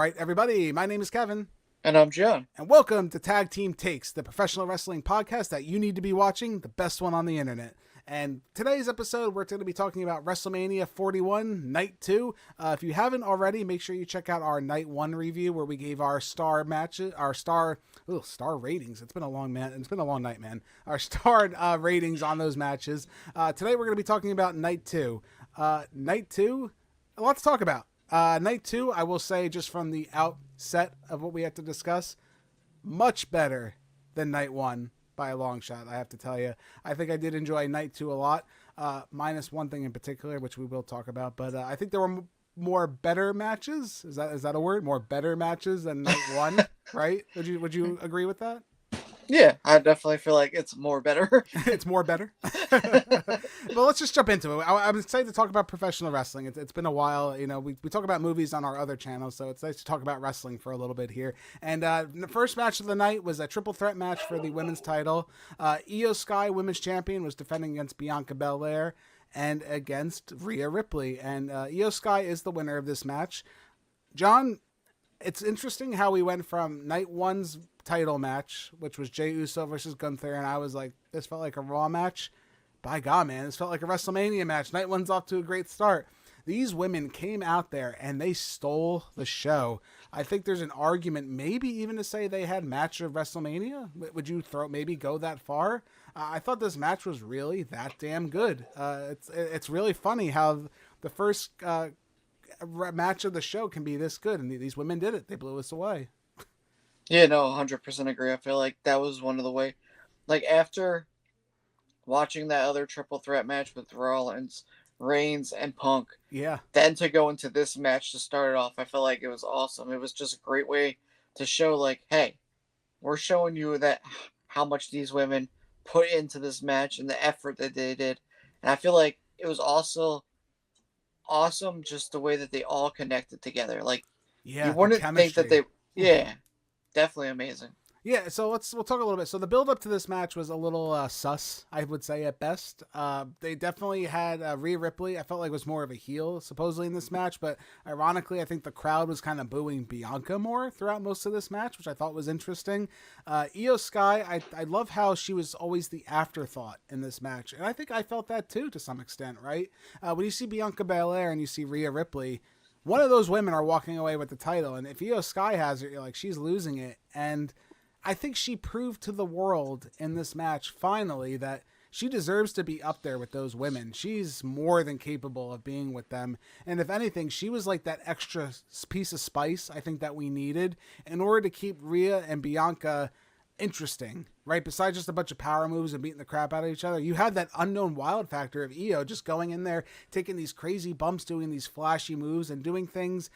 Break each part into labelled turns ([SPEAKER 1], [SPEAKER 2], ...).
[SPEAKER 1] right, everybody. My name is Kevin.
[SPEAKER 2] And I'm John.
[SPEAKER 1] And welcome to Tag Team Takes, the professional wrestling podcast that you need to be watching, the best one on the internet. And today's episode, we're going to be talking about WrestleMania 41, Night 2. If you haven't already, make sure you check out our Night 1 review where we gave our star matches, our star ratings. It's been a long night, man. Our star ratings on those matches. Today we're going to be talking about Night 2. Night 2, a lot to talk about. Night 2, I will say, just from the outset of what we have to discuss, much better than Night 1 by a long shot, I have to tell you. I think I did enjoy Night 2 a lot, minus one thing in particular, which we will talk about. But I think there were more better matches. Is that a word? More better matches than Night 1, right? Would you agree with that?
[SPEAKER 2] Yeah, I definitely feel like it's more better.
[SPEAKER 1] It's more better. Well, let's just jump into it. I'm excited to talk about professional wrestling. It's been a while. You know, we talk about movies on our other channel, so it's nice to talk about wrestling for a little bit here. And the first match of the night was a triple threat match for the women's title. Io Sky, women's champion, was defending against Bianca Belair and against Rhea Ripley. And Io Sky is the winner of this match. John, it's interesting how we went from Night 1's title match, which was Jey Uso versus Gunther, and I was like, this felt like a Raw match. By God, man, this felt like a WrestleMania match. Night 1's off to a great start. These women came out there and they stole the show. I think there's an argument, maybe even to say they had match of WrestleMania. Would you go that far? I thought this match was really that damn good. It's really funny how the first match of the show can be this good, and these women did it. They blew us away.
[SPEAKER 2] Yeah, no, 100% agree. I feel like that was one of the way, like after watching that other triple threat match with Rollins, Reigns, and Punk,
[SPEAKER 1] yeah,
[SPEAKER 2] then to go into this match to start it off, I felt like it was awesome. It was just a great way to show, like, hey, we're showing you that how much these women put into this match and the effort that they did. And I feel like it was also awesome just the way that they all connected together. Like,
[SPEAKER 1] yeah,
[SPEAKER 2] you wouldn't think that they, yeah, definitely amazing.
[SPEAKER 1] Yeah, so we'll talk a little bit. So the build up to this match was a little sus, I would say at best. They definitely had Rhea Ripley. I felt like was more of a heel supposedly in this match, but ironically, I think the crowd was kind of booing Bianca more throughout most of this match, which I thought was interesting. Io Sky, I love how she was always the afterthought in this match, and I think I felt that too to some extent, right? When you see Bianca Belair and you see Rhea Ripley, one of those women are walking away with the title, and if Io Sky has it, you're like, she's losing it. And I think she proved to the world in this match, finally, that she deserves to be up there with those women. She's more than capable of being with them. And if anything, she was like that extra piece of spice I think that we needed in order to keep Rhea and Bianca interesting, right? Besides just a bunch of power moves and beating the crap out of each other, you had that unknown wild factor of Io just going in there, taking these crazy bumps, doing these flashy moves and doing things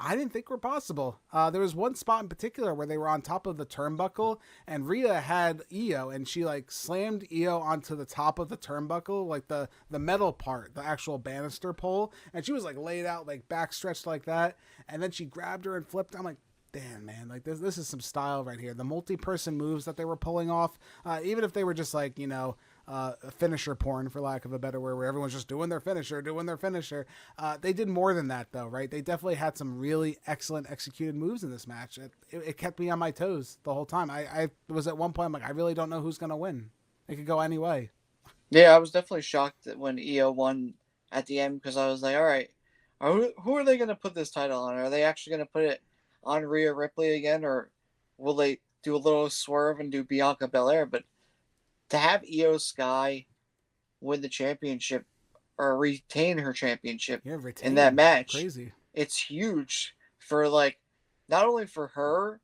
[SPEAKER 1] I didn't think were possible. There was one spot in particular where they were on top of the turnbuckle and Rhea had Io and she like slammed Io onto the top of the turnbuckle, like the metal part, the actual banister pole. And she was like laid out, like back stretched like that. And then she grabbed her and flipped. I'm like, damn, man, like this is some style right here. The multi-person moves that they were pulling off, even if they were just like, finisher porn, for lack of a better word, where everyone's just doing their finisher. They did more than that, though, right? They definitely had some really excellent executed moves in this match. It kept me on my toes the whole time. I was at one point, I'm like, I really don't know who's going to win. It could go any way.
[SPEAKER 2] Yeah, I was definitely shocked that when Io won at the end, because I was like, all right, who are they going to put this title on? Are they actually going to put it on Rhea Ripley again, or will they do a little swerve and do Bianca Belair? But to have Io Sky win the championship or retain her championship in that match,
[SPEAKER 1] crazy.
[SPEAKER 2] It's huge for like not only for her,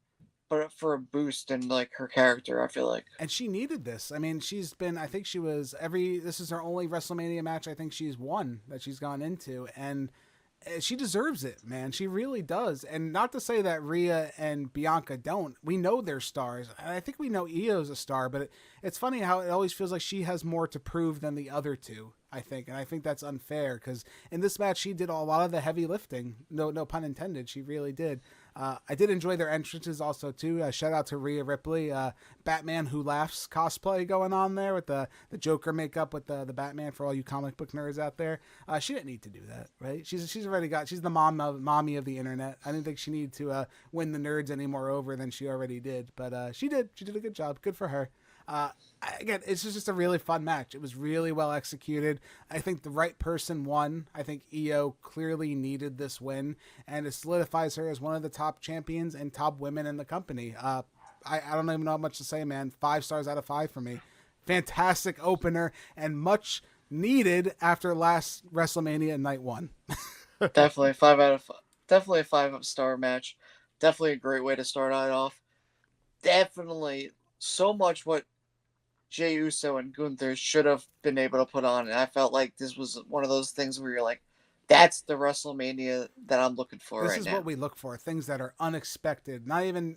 [SPEAKER 2] but for a boost in like her character, I feel like.
[SPEAKER 1] And she needed this. I mean, this is her only WrestleMania match I think she's won that she's gone into, and she deserves it, man. She really does. And not to say that Rhea and Bianca don't. We know they're stars. I think we know Io's a star, but it's funny how it always feels like she has more to prove than the other two, I think. And I think that's unfair because in this match, she did a lot of the heavy lifting. No pun intended. She really did. I did enjoy their entrances also too. Shout out to Rhea Ripley, Batman Who Laughs cosplay going on there with the Joker makeup with the Batman for all you comic book nerds out there. She didn't need to do that, right? She's already got, she's the mommy of the internet. I didn't think she needed to win the nerds any more over than she already did, but she did. She did a good job. Good for her. Again, it's just a really fun match. It was really well executed. I think the right person won. I think Io clearly needed this win, and it solidifies her as one of the top champions and top women in the company. I don't even know how much to say, man. 5 stars out of 5 for me. Fantastic opener and much needed after last WrestleMania night 1.
[SPEAKER 2] Definitely 5 out of 5. Definitely a 5-star match. Definitely a great way to start it off. Definitely so much what Jey Uso and Gunther should have been able to put on. And I felt like this was one of those things where you're like, that's the WrestleMania that I'm looking for right now.
[SPEAKER 1] This is what we look for. Things that are unexpected. Not even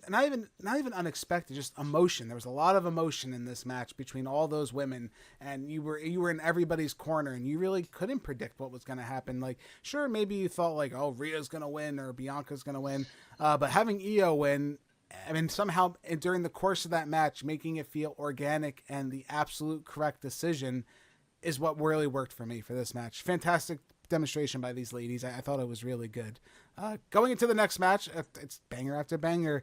[SPEAKER 1] unexpected, just emotion. There was a lot of emotion in this match between all those women, and you were in everybody's corner, and you really couldn't predict what was going to happen. Like, sure, maybe you thought like, oh, Rhea's going to win or Bianca's going to win. But having Io win, I mean, somehow during the course of that match, making it feel organic and the absolute correct decision is what really worked for me for this match. Fantastic demonstration by these ladies. I thought it was really good. Going into the next match, it's banger after banger.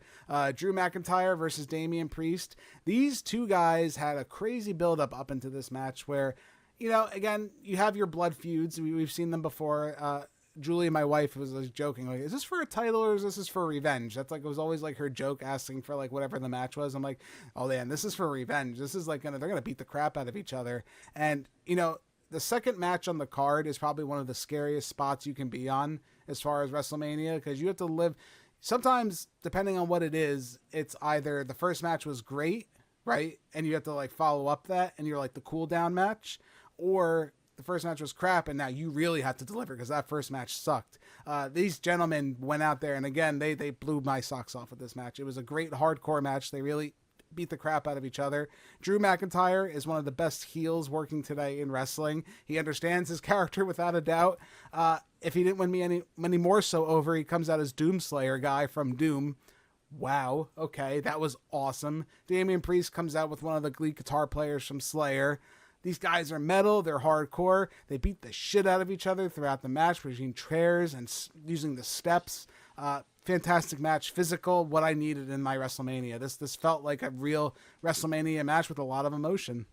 [SPEAKER 1] Drew McIntyre versus Damian Priest. These two guys had a crazy build up into this match where, you know, again, you have your blood feuds. We've seen them before. Julie, my wife, was joking, like, is this for a title or is this for revenge? That's like, it was always like her joke asking for like whatever the match was. I'm like, oh man, this is for revenge. This is like they're going to beat the crap out of each other. And, you know, the second match on the card is probably one of the scariest spots you can be on as far as WrestleMania, because you have to live. Sometimes, depending on what it is, it's either the first match was great, right? And you have to like follow up that and you're like the cool down match, or the first match was crap, and now you really have to deliver because that first match sucked. These gentlemen went out there, and again, they blew my socks off with this match. It was a great hardcore match. They really beat the crap out of each other. Drew McIntyre is one of the best heels working today in wrestling. He understands his character without a doubt. If he didn't win me any more so over, he comes out as Doomslayer guy from Doom. Wow, okay, that was awesome. Damian Priest comes out with one of the lead guitar players from Slayer. These guys are metal. They're hardcore. They beat the shit out of each other throughout the match between chairs and using the steps. Fantastic match. Physical, what I needed in my WrestleMania. This felt like a real WrestleMania match with a lot of emotion.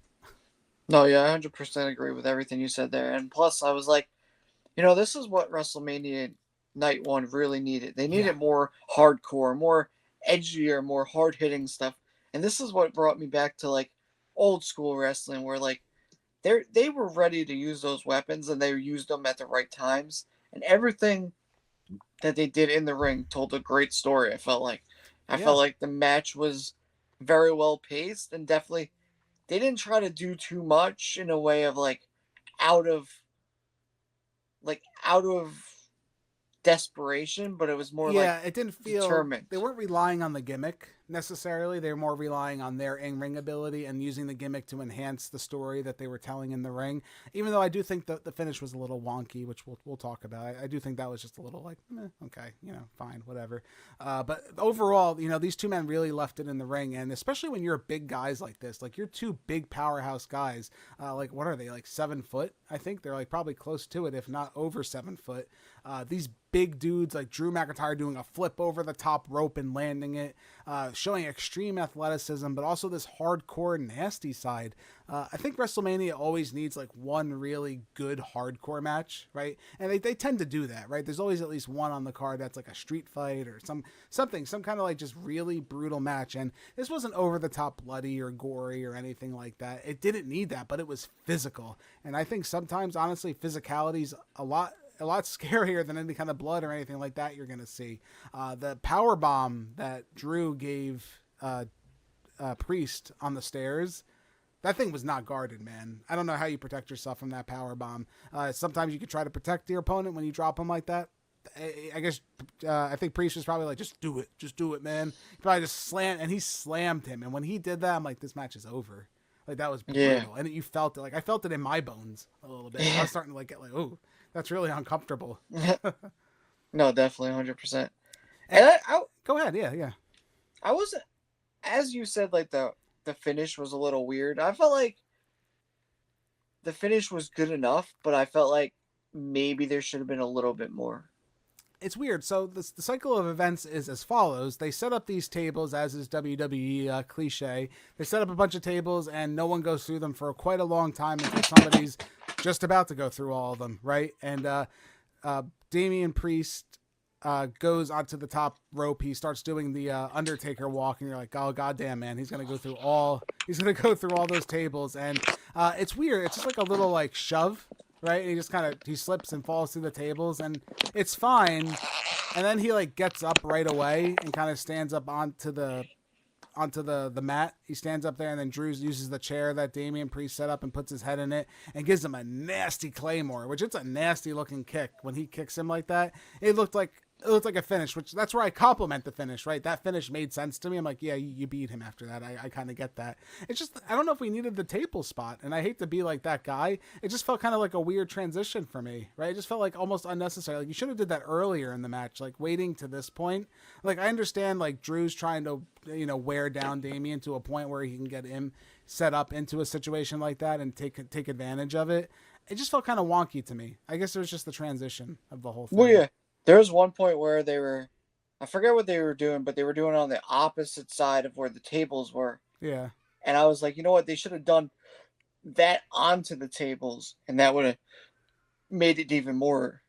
[SPEAKER 2] No, yeah, I 100% agree with everything you said there. And plus, I was like, you know, this is what WrestleMania Night 1 really needed. They needed more hardcore, more edgier, more hard-hitting stuff. And this is what brought me back to, like, old school wrestling where, like, they were ready to use those weapons and they used them at the right times. And everything that they did in the ring told a great story, I felt like. I felt like the match was very well paced and definitely they didn't try to do too much in a way of like out of desperation, but it was more
[SPEAKER 1] it didn't feel
[SPEAKER 2] determined.
[SPEAKER 1] They weren't relying on the gimmick necessarily. They were more relying on their in-ring ability and using the gimmick to enhance the story that they were telling in the ring. Even though I do think the finish was a little wonky, which we'll talk about. I do think that was just a little like, okay, you know, fine, whatever. But overall, you know, these two men really left it in the ring, and especially when you're big guys like this, like you're two big powerhouse guys. Like what are they, like 7 foot? I think they're like probably close to it, if not over 7 foot. These big dudes like Drew McIntyre doing a flip over the top rope and landing it, showing extreme athleticism, but also this hardcore nasty side. I think WrestleMania always needs like one really good hardcore match, right? And they tend to do that, right? There's always at least one on the card that's like a street fight or some kind of like just really brutal match. And this wasn't over the top bloody or gory or anything like that. It didn't need that, but it was physical. And I think sometimes, honestly, physicality's a lot scarier than any kind of blood or anything like that you're going to see. The power bomb that Drew gave Priest on the stairs, that thing was not guarded, man. I don't know how you protect yourself from that power bomb. Sometimes you could try to protect your opponent when you drop them like that. I guess I think Priest was probably like, just do it, man. He probably just he slammed him. And when he did that, I'm like, this match is over. Like, that was brutal. And you felt it. Like, I felt it in my bones a little bit. I was starting to like get like, oh, that's really uncomfortable.
[SPEAKER 2] No, definitely 100%. And
[SPEAKER 1] go ahead. Yeah.
[SPEAKER 2] I wasn't, as you said, like the finish was a little weird. I felt like the finish was good enough, but I felt like maybe there should have been a little bit more.
[SPEAKER 1] It's weird. So the cycle of events is as follows. They set up these tables, as is WWE cliche. They set up a bunch of tables, and no one goes through them for quite a long time until somebody's just about to go through all of them, right? And Damian Priest goes onto the top rope. He starts doing the Undertaker walk, and you're like, oh goddamn, man, he's gonna go through all those tables, and it's weird. It's just like a little like shove, right? And he just kind of he slips and falls through the tables, and it's fine. And then he like gets up right away and kind of stands up onto the mat. He stands up there, and then Drew uses the chair that Damian Priest set up and puts his head in it and gives him a nasty Claymore, which it's a nasty looking kick. When he kicks him like that, it looked like a finish, which that's where I compliment the finish, right? That finish made sense to me. I'm like, yeah, you beat him after that. I kind of get that. It's just, I don't know if we needed the table spot, and I hate to be like that guy. It just felt kind of like a weird transition for me, right? It just felt like almost unnecessary. Like you should have did that earlier in the match, like waiting to this point. Like I understand like Drew's trying to, wear down Damian to a point where he can get him set up into a situation like that and take advantage of it. It just felt kind of wonky to me. I guess it was just the transition of the whole thing.
[SPEAKER 2] Well, yeah. There was one point where I forget what they were doing, but they were doing it on the opposite side of where the tables were.
[SPEAKER 1] Yeah.
[SPEAKER 2] And I was like, you know what? They should have done that onto the tables, and that would have made it even more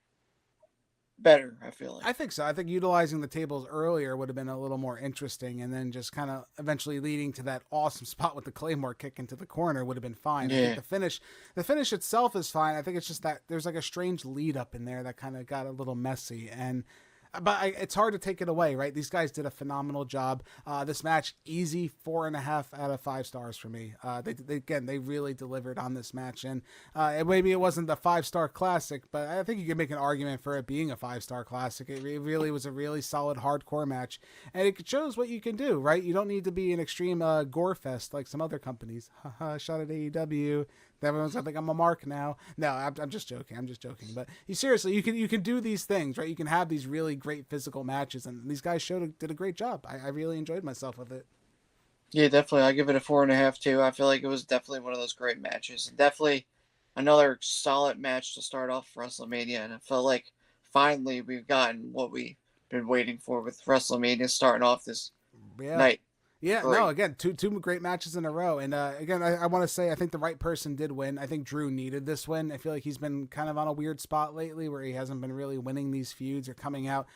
[SPEAKER 2] better, I feel like.
[SPEAKER 1] I think so. I think utilizing the tables earlier would have been a little more interesting, and then just kind of eventually leading to that awesome spot with the Claymore kick into the corner would have been fine.
[SPEAKER 2] Yeah.
[SPEAKER 1] I think the finish itself is fine. I think it's just that there's like a strange lead up in there that kind of got a little messy, it's hard to take it away, right? These guys did a phenomenal job. This match, easy 4.5 out of 5 stars for me. They really delivered on this match, and maybe it wasn't the 5-star classic, but I think you could make an argument for it being a 5-star classic. It really was a really solid hardcore match, and it shows what you can do, right? You don't need to be an extreme gore fest like some other companies. Shot at AEW. Everyone's gonna think I'm a mark now. No, I'm just joking. But seriously, you can do these things, right? You can have these really great physical matches, and these guys did a great job. I really enjoyed myself with it.
[SPEAKER 2] Yeah, definitely. I give it a 4.5 too. I feel like it was definitely one of those great matches. Definitely another solid match to start off WrestleMania, and I felt like finally we've gotten what we've been waiting for with WrestleMania starting off this night.
[SPEAKER 1] Yeah, great. No, again, two great matches in a row. And again, I want to say I think the right person did win. I think Drew needed this win. I feel like he's been kind of on a weird spot lately where he hasn't been really winning these feuds or coming out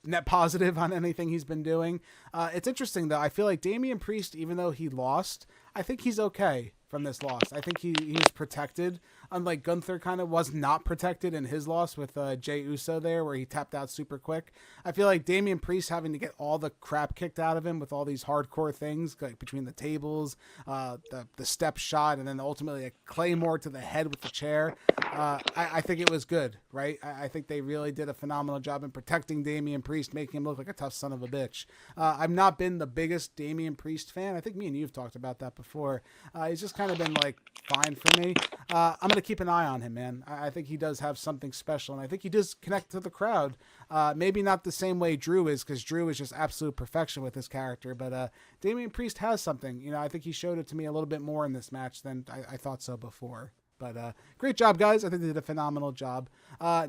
[SPEAKER 1] net positive on anything he's been doing. It's interesting, though. I feel like Damian Priest, even though he lost, I think he's okay from this loss. I think he's protected, unlike Gunther kind of was not protected in his loss with Jey Uso there, where he tapped out super quick. I feel like Damian Priest having to get all the crap kicked out of him with all these hardcore things, like between the tables, the step shot, and then ultimately a Claymore to the head with the chair. I think it was good, right? I think they really did a phenomenal job in protecting Damian Priest, making him look like a tough son of a bitch. I've not been the biggest Damian Priest fan. I think me and you have talked about that before. He's just kind of been like fine for me. I'm going to keep an eye on him, man. I think he does have something special, and I think he does connect to the crowd. Maybe not the same way Drew is, because Drew is just absolute perfection with his character, but Damian Priest has something. I think he showed it to me a little bit more in this match than I thought so before. But great job, guys. I think they did a phenomenal job.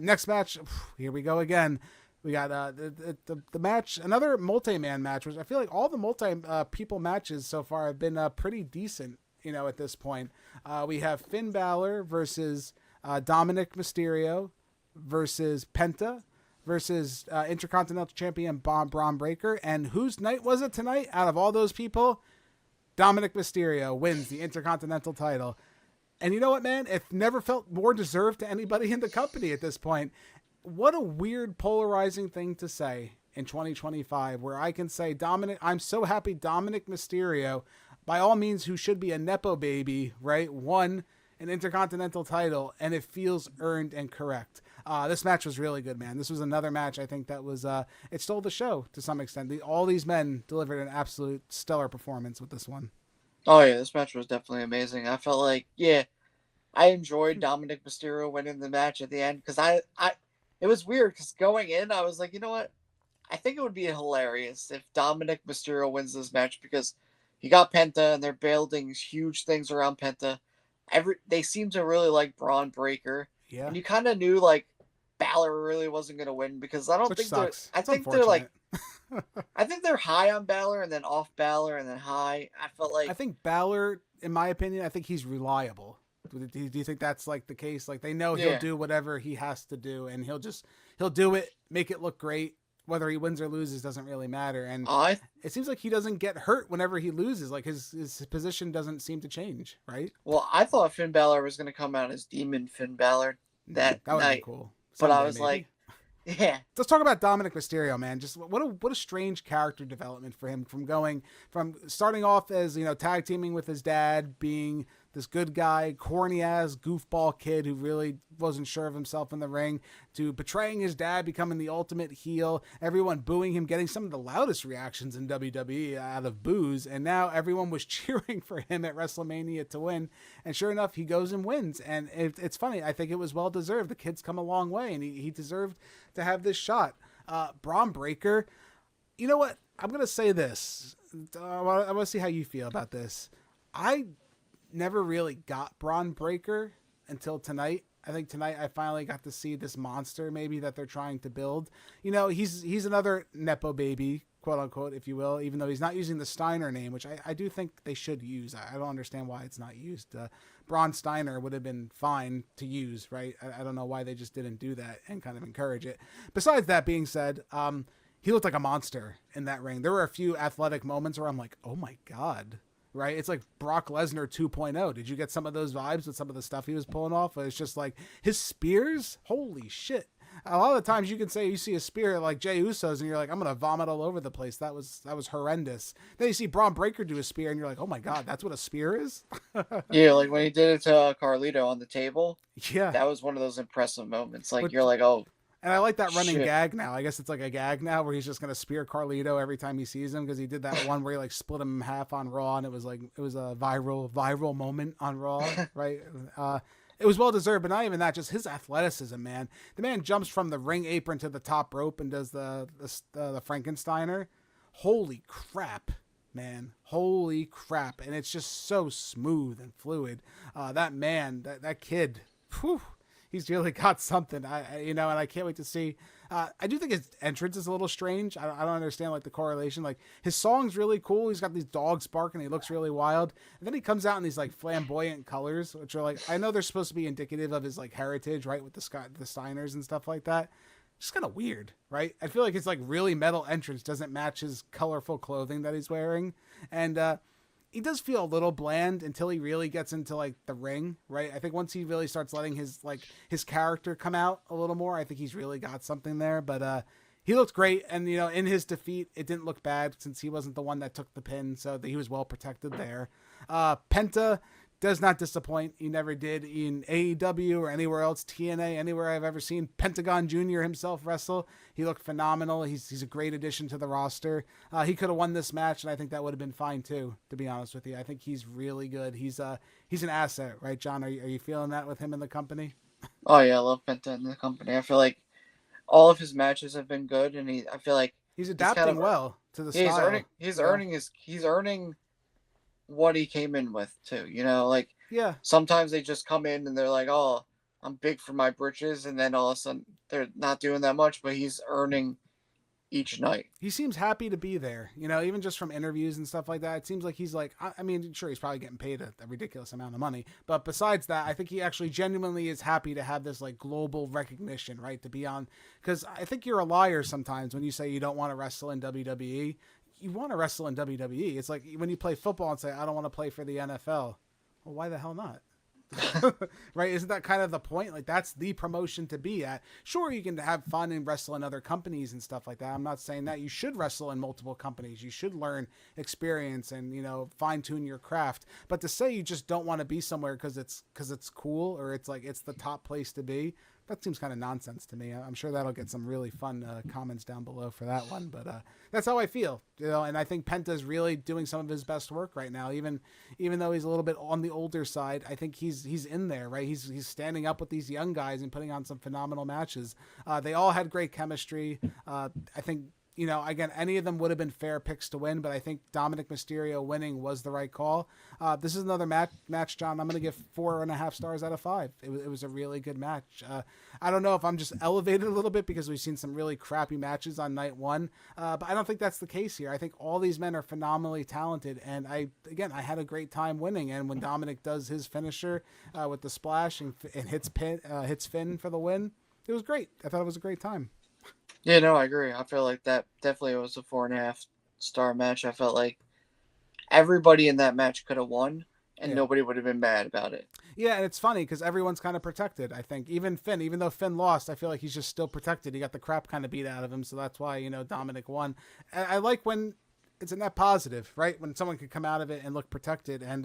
[SPEAKER 1] Next match, here we go again. We got the match, another multi-man match, which I feel like all the multi-people matches so far have been pretty decent, at this point. We have Finn Balor versus Dominic Mysterio versus Penta versus Intercontinental Champion Braun Breaker. And whose night was it tonight? Out of all those people, Dominic Mysterio wins the Intercontinental title. And you know what, man? It never felt more deserved to anybody in the company at this point. What a weird, polarizing thing to say in 2025, where I can say, I'm so happy Dominic Mysterio, by all means, who should be a Nepo baby, right, won an Intercontinental title, and it feels earned and correct. This match was really good, man. This was another match I think that was, it stole the show to some extent. All these men delivered an absolute stellar performance with this one.
[SPEAKER 2] Oh, yeah, this match was definitely amazing. I felt like, I enjoyed Dominic Mysterio winning the match at the end, because it was weird, because going in, I was like, you know what? I think it would be hilarious if Dominic Mysterio wins this match because he got Penta and they're building huge things around Penta. They seem to really like Braun Breaker,
[SPEAKER 1] Yeah,
[SPEAKER 2] and you kind of knew like Balor really wasn't gonna win because I don't
[SPEAKER 1] which
[SPEAKER 2] think they're.
[SPEAKER 1] sucks.
[SPEAKER 2] I
[SPEAKER 1] It's
[SPEAKER 2] think they're like.
[SPEAKER 1] unfortunate.
[SPEAKER 2] I think they're high on Balor and then off Balor and then high. I felt
[SPEAKER 1] I
[SPEAKER 2] like
[SPEAKER 1] think Balor, in my opinion, I think he's reliable. Do you think that's like the case? Like they know he'll
[SPEAKER 2] yeah.
[SPEAKER 1] do whatever he has to do, and he'll do it, make it look great. Whether he wins or loses doesn't really matter. And
[SPEAKER 2] I
[SPEAKER 1] it seems like he doesn't get hurt whenever he loses. Like his position doesn't seem to change, right?
[SPEAKER 2] I thought Finn Balor was gonna come out as Demon Finn Balor that
[SPEAKER 1] That would have been
[SPEAKER 2] night,
[SPEAKER 1] cool.
[SPEAKER 2] but I
[SPEAKER 1] Someday
[SPEAKER 2] was like,
[SPEAKER 1] maybe.
[SPEAKER 2] yeah,
[SPEAKER 1] Let's talk about Dominic Mysterio, man. Just what a strange character development for him from starting off as, tag teaming with his dad, being this good guy, corny ass goofball kid who really wasn't sure of himself in the ring, to betraying his dad, becoming the ultimate heel, everyone booing him, getting some of the loudest reactions in WWE out of boos, and now everyone was cheering for him at WrestleMania to win, and sure enough, he goes and wins, and it's funny, I think it was well deserved. The kid's come a long way, and he deserved to have this shot. Braun Breaker, you know what? I'm going to say this. I want to see how you feel about this. I never really got Braun Breaker until tonight. I think tonight I finally got to see this monster maybe that they're trying to build. He's another Nepo baby, quote unquote, if you will, even though he's not using the Steiner name, which I do think they should use. I don't understand why it's not used. Braun Steiner would have been fine to use, right? I don't know why they just didn't do that and kind of encourage it. Besides that being said, he looked like a monster in that ring. There were a few athletic moments where I'm like, oh my God, right? It's like Brock Lesnar 2.0. Did you get some of those vibes with some of the stuff he was pulling off? It's just like his spears. Holy shit. A lot of the times you can say you see a spear like Jey Uso's and you're like, I'm going to vomit all over the place. That was horrendous. Then you see Braun Breaker do a spear and you're like, oh my God, that's what a spear is?
[SPEAKER 2] yeah, like when he did it to Carlito on the table,
[SPEAKER 1] Yeah.
[SPEAKER 2] that was one of those impressive moments. Like
[SPEAKER 1] With,
[SPEAKER 2] you're like, oh,
[SPEAKER 1] and I like that running
[SPEAKER 2] shit.
[SPEAKER 1] gag now. I guess it's like a gag now where he's just going to spear Carlito every time he sees him because he did that one where he like split him in half on Raw and it was a viral moment on Raw, right? It was well deserved, but not even that. Just his athleticism, man. The man jumps from the ring apron to the top rope and does the Frankensteiner. Holy crap, man! Holy crap! And it's just so smooth and fluid. That man, that kid, whew, he's really got something. And I can't wait to see. I do think his entrance is a little strange. I don't understand like the correlation. Like his song's really cool. He's got these dogs barking. He looks really wild. And then he comes out in these like flamboyant colors, which are like, I know they're supposed to be indicative of his like heritage, right? With the Steiners and stuff like that. Just kind of weird, right? I feel like his like really metal entrance doesn't match his colorful clothing that he's wearing. And, he does feel a little bland until he really gets into like the ring, right? I think once he really starts letting his character come out a little more, I think he's really got something there. But he looked great, and in his defeat, it didn't look bad since he wasn't the one that took the pin, so he was well protected there. Penta does not disappoint. He never did in AEW or anywhere else, TNA, anywhere I've ever seen Pentagon Jr. himself wrestle. He looked phenomenal. He's a great addition to the roster. He could have won this match, and I think that would have been fine too, to be honest with you. I think he's really good. He's an asset, right, John? Are you feeling that with him in the company?
[SPEAKER 2] Oh yeah, I love Penta in the company. I feel like all of his matches have been good, and I feel like
[SPEAKER 1] He's
[SPEAKER 2] he's kind
[SPEAKER 1] adapting
[SPEAKER 2] of
[SPEAKER 1] well to the
[SPEAKER 2] he's
[SPEAKER 1] style.
[SPEAKER 2] he's earning what he came in with too. Like
[SPEAKER 1] Yeah.
[SPEAKER 2] sometimes they just come in and they're like, oh, I'm big for my britches, and then all of a sudden they're not doing that much, but he's earning each night.
[SPEAKER 1] He seems happy to be there, even just from interviews and stuff like that. It seems like he's like, I mean, sure, he's probably getting paid a ridiculous amount of money, but besides that, I think he actually genuinely is happy to have this like global recognition, right? To be on, because I think you're a liar sometimes when you say you don't want to wrestle in WWE. You want to wrestle in WWE. It's like when you play football and say, I don't want to play for the NFL. Well, why the hell not? Right? Isn't that kind of the point? Like that's the promotion to be at. Sure, you can have fun and wrestle in other companies and stuff like that. I'm not saying that. You should wrestle in multiple companies. You should learn experience and fine tune your craft. But to say you just don't want to be somewhere because it's cool or it's like it's the top place to be, that seems kind of nonsense to me. I'm sure that'll get some really fun comments down below for that one, but that's how I feel, and I think Penta's really doing some of his best work right now, even though he's a little bit on the older side. I think he's in there, right? He's standing up with these young guys and putting on some phenomenal matches. They all had great chemistry. I think Again, any of them would have been fair picks to win, but I think Dominic Mysterio winning was the right call. This is another match, John. I'm going to give 4.5 stars out of 5. It was a really good match. I don't know if I'm just elevated a little bit because we've seen some really crappy matches on night one, but I don't think that's the case here. I think all these men are phenomenally talented, and I had a great time winning. And when Dominic does his finisher with the splash and hits Finn for the win, it was great. I thought it was a great time.
[SPEAKER 2] Yeah, no, I agree. I feel like that definitely was a 4.5 star match. I felt like everybody in that match could have won, and nobody would have been mad about it.
[SPEAKER 1] Yeah, and it's funny because everyone's kind of protected, I think. Even Finn, even though Finn lost, I feel like he's just still protected. He got the crap kind of beat out of him, so that's why, Dominic won. And I like when it's a net positive, right? When someone can come out of it and look protected. And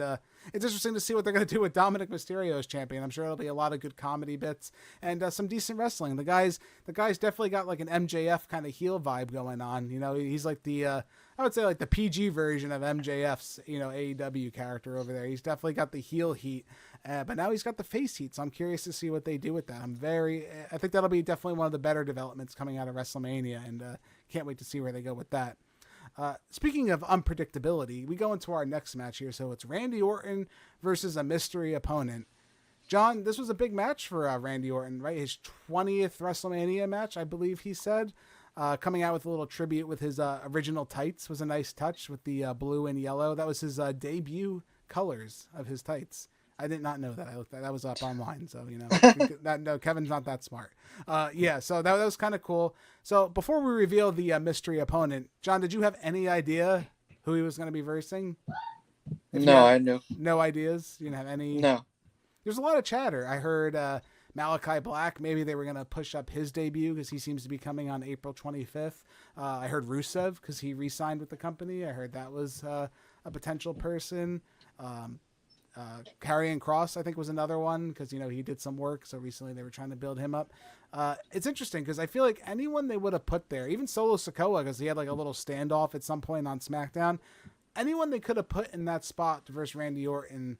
[SPEAKER 1] it's interesting to see what they're going to do with Dominic Mysterio as champion. I'm sure it'll be a lot of good comedy bits and some decent wrestling. The guy's definitely got like an MJF kind of heel vibe going on. He's like I would say like the PG version of MJF's, AEW character over there. He's definitely got the heel heat, but now he's got the face heat. So I'm curious to see what they do with that. I think that'll be definitely one of the better developments coming out of WrestleMania, and can't wait to see where they go with that. Speaking of unpredictability, we go into our next match here. So it's Randy Orton versus a mystery opponent. John, this was a big match for Randy Orton, right? His 20th WrestleMania match, I believe he said. Coming out with a little tribute with his original tights was a nice touch with the blue and yellow. That was his debut colors of his tights. I did not know that. That was up online, so no, Kevin's not that smart. So that was kind of cool. So before we reveal the mystery opponent, John, did you have any idea who he was going to be versing?
[SPEAKER 2] I knew.
[SPEAKER 1] No ideas. You didn't have any.
[SPEAKER 2] No.
[SPEAKER 1] There's a lot of chatter. I heard Malachi Black. Maybe they were going to push up his debut because he seems to be coming on April 25th. I heard Rusev because he re-signed with the company. I heard that was a potential person. Karrion Kross, I think, was another one because, he did some work. So recently they were trying to build him up. It's interesting because I feel like anyone they would have put there, even Solo Sikoa, because he had like a little standoff at some point on SmackDown, anyone they could have put in that spot versus Randy Orton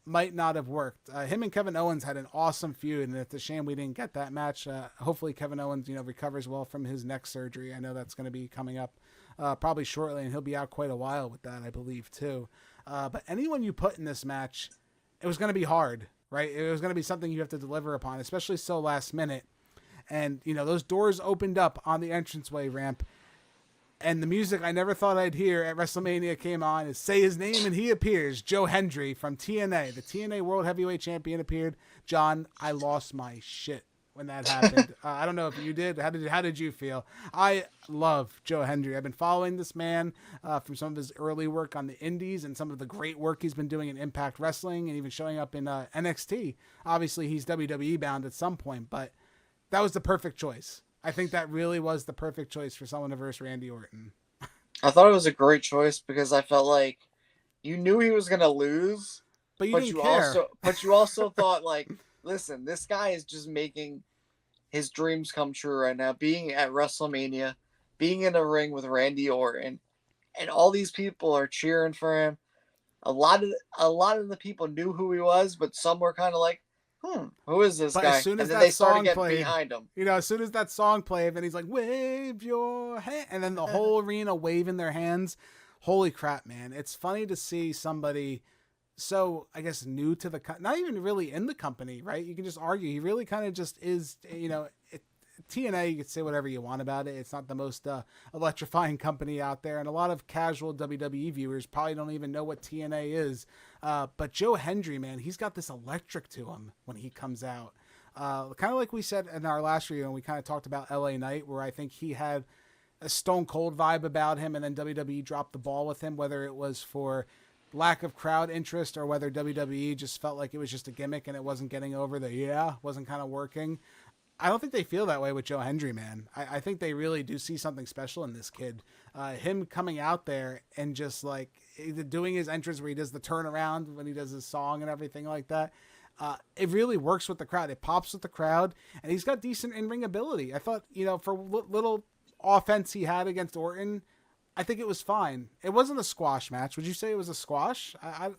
[SPEAKER 1] might not have worked. Him and Kevin Owens had an awesome feud, and it's a shame we didn't get that match. Hopefully Kevin Owens, recovers well from his neck surgery. I know that's going to be coming up probably shortly, and he'll be out quite a while with that, I believe, too. But anyone you put in this match, it was going to be hard, right? It was going to be something you have to deliver upon, especially so last minute. And, those doors opened up on the entranceway ramp, and the music I never thought I'd hear at WrestleMania came on. Is Say His Name and He Appears. Joe Hendry from TNA. The TNA World Heavyweight Champion appeared. John, I lost my shit when that happened. I don't know if you did. How did you feel? I love Joe Hendry. I've been following this man from some of his early work on the indies and some of the great work he's been doing in Impact Wrestling and even showing up in NXT. Obviously, he's WWE bound at some point, but that was the perfect choice. I think that really was the perfect choice for someone to verse Randy Orton.
[SPEAKER 2] I thought it was a great choice because I felt like you knew he was going to lose,
[SPEAKER 1] but you didn't care.
[SPEAKER 2] You also thought, like, listen, this guy is just making his dreams come true right now. Being at WrestleMania, being in a ring with Randy Orton, and all these people are cheering for him. A lot of the people knew who he was, but some were kind of like, who is this guy?
[SPEAKER 1] As soon as
[SPEAKER 2] and then
[SPEAKER 1] that
[SPEAKER 2] they started
[SPEAKER 1] song
[SPEAKER 2] getting
[SPEAKER 1] played,
[SPEAKER 2] behind him.
[SPEAKER 1] As soon as that song played, and he's like, wave your hand, and then the whole arena waving their hands. Holy crap, man. It's funny to see somebody so, I guess, new to the not even really in the company, right? You can just argue. He really kind of just is, TNA, you can say whatever you want about it. It's not the most electrifying company out there. And a lot of casual WWE viewers probably don't even know what TNA is. But Joe Hendry, man, he's got this electric to him when he comes out. Kind of like we said in our last review, and we kind of talked about LA Knight, where I think he had a stone cold vibe about him, and then WWE dropped the ball with him, whether it was for lack of crowd interest or whether WWE just felt like it was just a gimmick and it wasn't getting over wasn't kind of working. I don't think they feel that way with Joe Hendry, man. I think they really do see something special in this kid. Him coming out there and just like doing his entrance where he does the turnaround when he does his song and everything like that. It really works with the crowd. It pops with the crowd, and he's got decent in-ring ability. I thought, for little offense he had against Orton, I think it was fine. It wasn't a squash match. Would you say it was a squash? I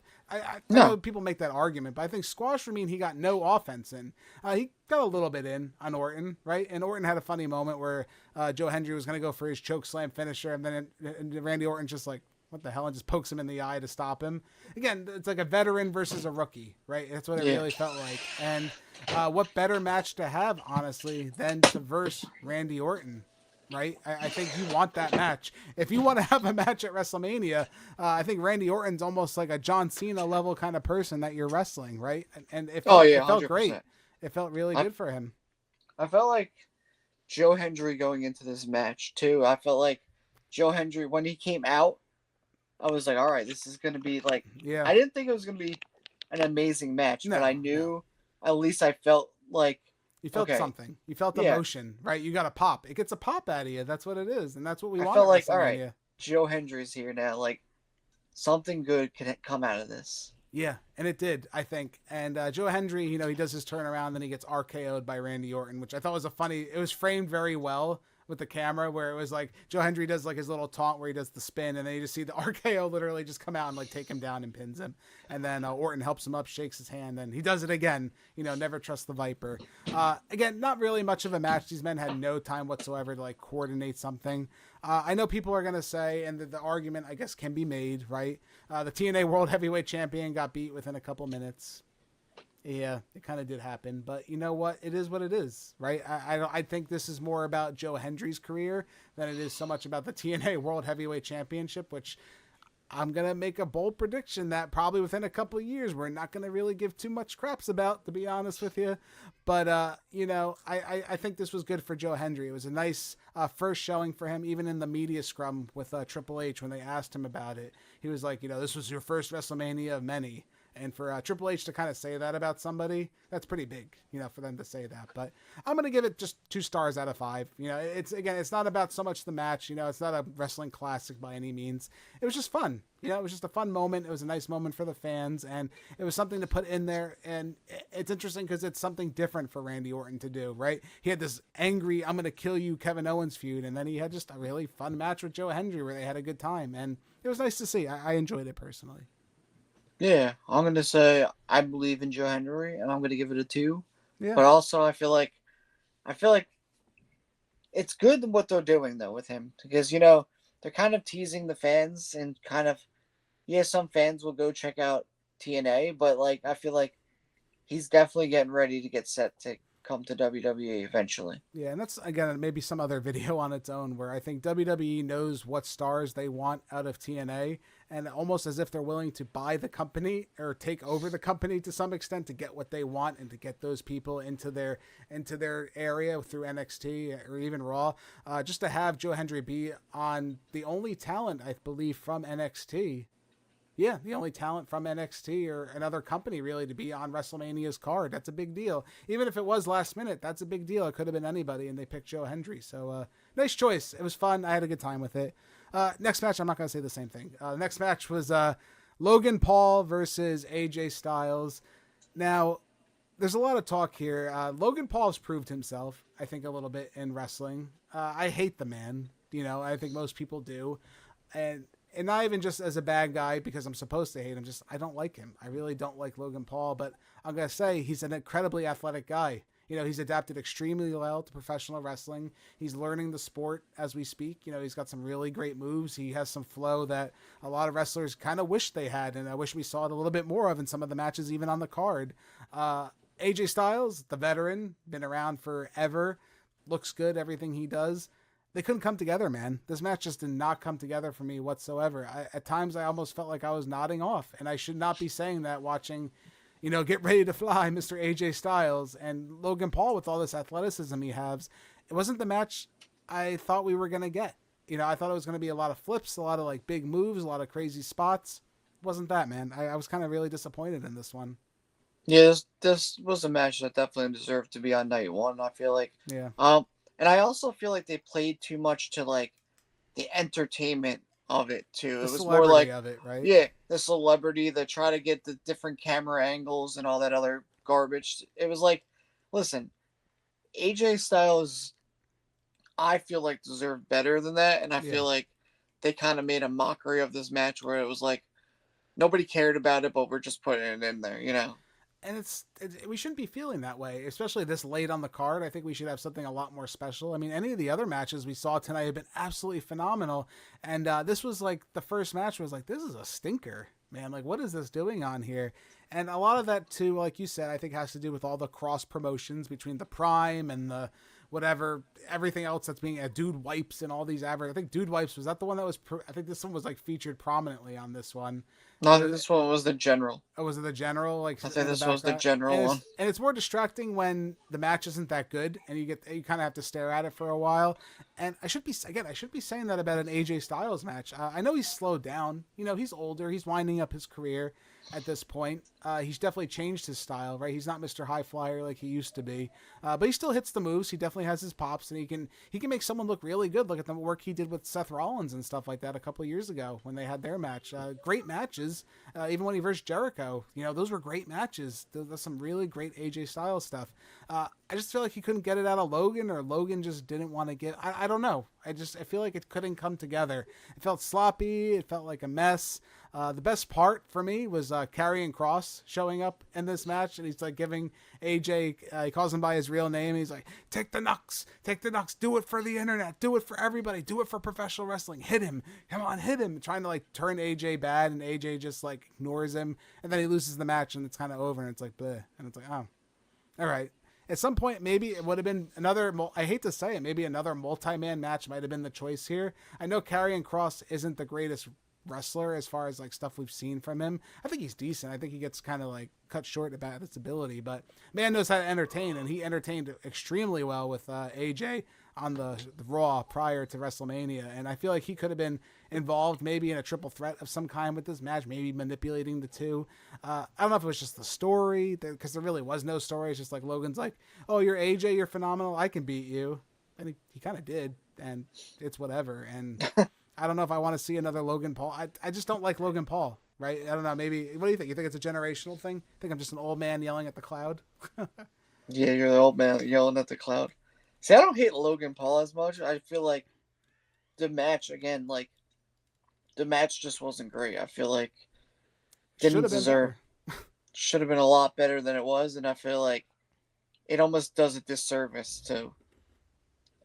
[SPEAKER 1] know
[SPEAKER 2] No.
[SPEAKER 1] people make that argument, but I think squash would mean he got no offense in. He got a little bit in on Orton, right? And Orton had a funny moment where Joe Hendry was going to go for his choke slam finisher, and then Randy Orton just like, what the hell, and just pokes him in the eye to stop him. Again, it's like a veteran versus a rookie, right? That's what it really felt like. And what better match to have, honestly, than to verse Randy Orton, right? I think you want that match. If you want to have a match at WrestleMania, I think Randy Orton's almost like a John Cena level kind of person that you're wrestling, right? And it felt, it felt great. It felt really good for him.
[SPEAKER 2] I felt like Joe Hendry going into this match, too. I felt like Joe Hendry, when he came out, I was like, all right, this is going to be like, I didn't think it was going to be an amazing match, but I knew, at least I felt like,
[SPEAKER 1] you felt something. You felt emotion, right? You got a pop. It gets a pop out of you. That's what it is, and that's what we want. I felt like,
[SPEAKER 2] all right, Joe Hendry's here now. Like, something good can come out of this.
[SPEAKER 1] Yeah, and it did, I think. And Joe Hendry, he does his turnaround, then he gets RKO'd by Randy Orton, which I thought was it was framed very well with the camera, where it was like Joe Hendry does like his little taunt where he does the spin, and then you just see the RKO literally just come out and like take him down and pins him. And then Orton helps him up, shakes his hand, and he does it again. Never trust the Viper. Again, not really much of a match. These men had no time whatsoever to like coordinate something. I know people are going to say, and the argument, I guess, can be made, right? The TNA World Heavyweight Champion got beat within a couple minutes. Yeah, it kind of did happen, but you know what? It is what it is, right? I think this is more about Joe Hendry's career than it is so much about the TNA World Heavyweight Championship, which I'm going to make a bold prediction that probably within a couple of years, we're not going to really give too much craps about, to be honest with you. But, I think this was good for Joe Hendry. It was a nice first showing for him, even in the media scrum with Triple H when they asked him about it. He was like, this was your first WrestleMania of many. And for Triple H to kind of say that about somebody, that's pretty big, for them to say that. But I'm going to give it just 2 stars out of 5. It's not about so much the match. It's not a wrestling classic by any means. It was just fun. It was just a fun moment. It was a nice moment for the fans, and it was something to put in there. And it's interesting because it's something different for Randy Orton to do, right? He had this angry, I'm going to kill you, Kevin Owens feud, and then he had just a really fun match with Joe Hendry where they had a good time. And it was nice to see. I enjoyed it personally.
[SPEAKER 2] Yeah, I'm going to say I believe in Joe Hendry, and I'm going to give it a 2.
[SPEAKER 1] Yeah.
[SPEAKER 2] But also, I feel like it's good what they're doing, though, with him. Because, they're kind of teasing the fans and kind of, some fans will go check out TNA, but, I feel like he's definitely getting ready to get set to come to WWE eventually.
[SPEAKER 1] Yeah, and that's, again, maybe some other video on its own where I think WWE knows what stars they want out of TNA, and almost as if they're willing to buy the company or take over the company to some extent to get what they want and to get those people into their area through NXT or even Raw, just to have Joe Hendry be on the only talent, I believe, from NXT. Yeah, the only talent from NXT or another company really to be on WrestleMania's card. That's a big deal. Even if it was last minute, that's a big deal. It could have been anybody, and they picked Joe Hendry. So, nice choice. It was fun. I had a good time with it. Next match, I'm not going to say the same thing. The next match was Logan Paul versus AJ Styles. Now, there's a lot of talk here. Logan Paul has proved himself, I think, a little bit in wrestling. I hate the man. I think most people do. And not even just as a bad guy because I'm supposed to hate him. I don't like him. I really don't like Logan Paul, but I'm going to say he's an incredibly athletic guy. He's adapted extremely well to professional wrestling. He's learning the sport as we speak. He's got some really great moves. He has some flow that a lot of wrestlers kind of wish they had, and I wish we saw it a little bit more of in some of the matches, even on the card. AJ Styles, the veteran, been around forever, looks good, everything he does. They couldn't come together, man. This match just did not come together for me whatsoever. At times, I almost felt like I was nodding off, and I should not be saying that watching, Get Ready to Fly, Mr. AJ Styles, and Logan Paul with all this athleticism he has. It wasn't the match I thought we were going to get. I thought it was going to be a lot of flips, a lot of big moves, a lot of crazy spots. It wasn't that, man. I was kind of really disappointed in this one.
[SPEAKER 2] Yeah, this was a match that definitely deserved to be on night 1, I feel like.
[SPEAKER 1] Yeah.
[SPEAKER 2] And I also feel like they played too much to the entertainment of it too. It was more like
[SPEAKER 1] of it, right?
[SPEAKER 2] Yeah, the celebrity, the try to get the different camera angles and all that other garbage. It was like, listen, AJ Styles, I feel like deserved better than that, and I feel like they kind of made a mockery of this match where it was like nobody cared about it, but we're just putting it in there, you know.
[SPEAKER 1] And we shouldn't be feeling that way, especially this late on the card. I think we should have something a lot more special. I mean, any of the other matches we saw tonight have been absolutely phenomenal, and this was like the first match was like, this is a stinker, man. Like, what is this doing on here? And a lot of that too, like you said, I think has to do with all the cross promotions between the Prime and the whatever, everything else that's being Dude Wipes and all these I think Dude Wipes, was that the one that was I think this one was like featured prominently on this one.
[SPEAKER 2] No, this one was the general.
[SPEAKER 1] Oh, was it the general? Like,
[SPEAKER 2] I think this was the general one.
[SPEAKER 1] And it's more distracting when the match isn't that good, and you kind of have to stare at it for a while. And I should be saying that about an AJ Styles match. I know he's slowed down. You know, he's older. He's winding up his career at this point. He's definitely changed his style, right? He's not Mr. High Flyer like he used to be, but he still hits the moves. He definitely has his pops, and he can make someone look really good. Look at the work he did with Seth Rollins and stuff like that a couple of years ago when they had their match. Great matches. Even when he versed Jericho, you know, those were great matches. There's some really great AJ Styles stuff. I just feel like he couldn't get it out of Logan, or Logan just didn't want to get. I don't know. I feel like it couldn't come together. It felt sloppy. It felt like a mess. The best part for me was Karrion Kross showing up in this match, and he's like giving AJ, he calls him by his real name. He's like, take the Nux, do it for the internet, do it for everybody, do it for professional wrestling, hit him, come on, hit him, trying to like turn AJ bad, and AJ just like ignores him, and then he loses the match, and it's kind of over, and it's like, bleh, and it's like, oh, all right. At some point, maybe it would have been another, I hate to say it, maybe another multi-man match might have been the choice here. I know Karrion Kross isn't the greatest wrestler as far as like stuff we've seen from him. I think he's decent. I think he gets kind of like cut short about his ability, but man knows how to entertain, and he entertained extremely well with AJ on the Raw prior to WrestleMania, and I feel like he could have been involved maybe in a triple threat of some kind with this match, maybe manipulating the two. I don't know if it was just the story, because there really was no story. It's just like Logan's like, oh, you're AJ, you're phenomenal, I can beat you, and he kind of did, and it's whatever. And I don't know if I want to see another Logan Paul. I just don't like Logan Paul, right? I don't know. Maybe, what do you think? You think it's a generational thing? Think I'm just an old man yelling at the cloud?
[SPEAKER 2] Yeah, you're the old man yelling at the cloud. See, I don't hate Logan Paul as much. I feel like the match, again, like, the match just wasn't great. I feel like didn't deserve. Should have been a lot better than it was, and I feel like it almost does a disservice to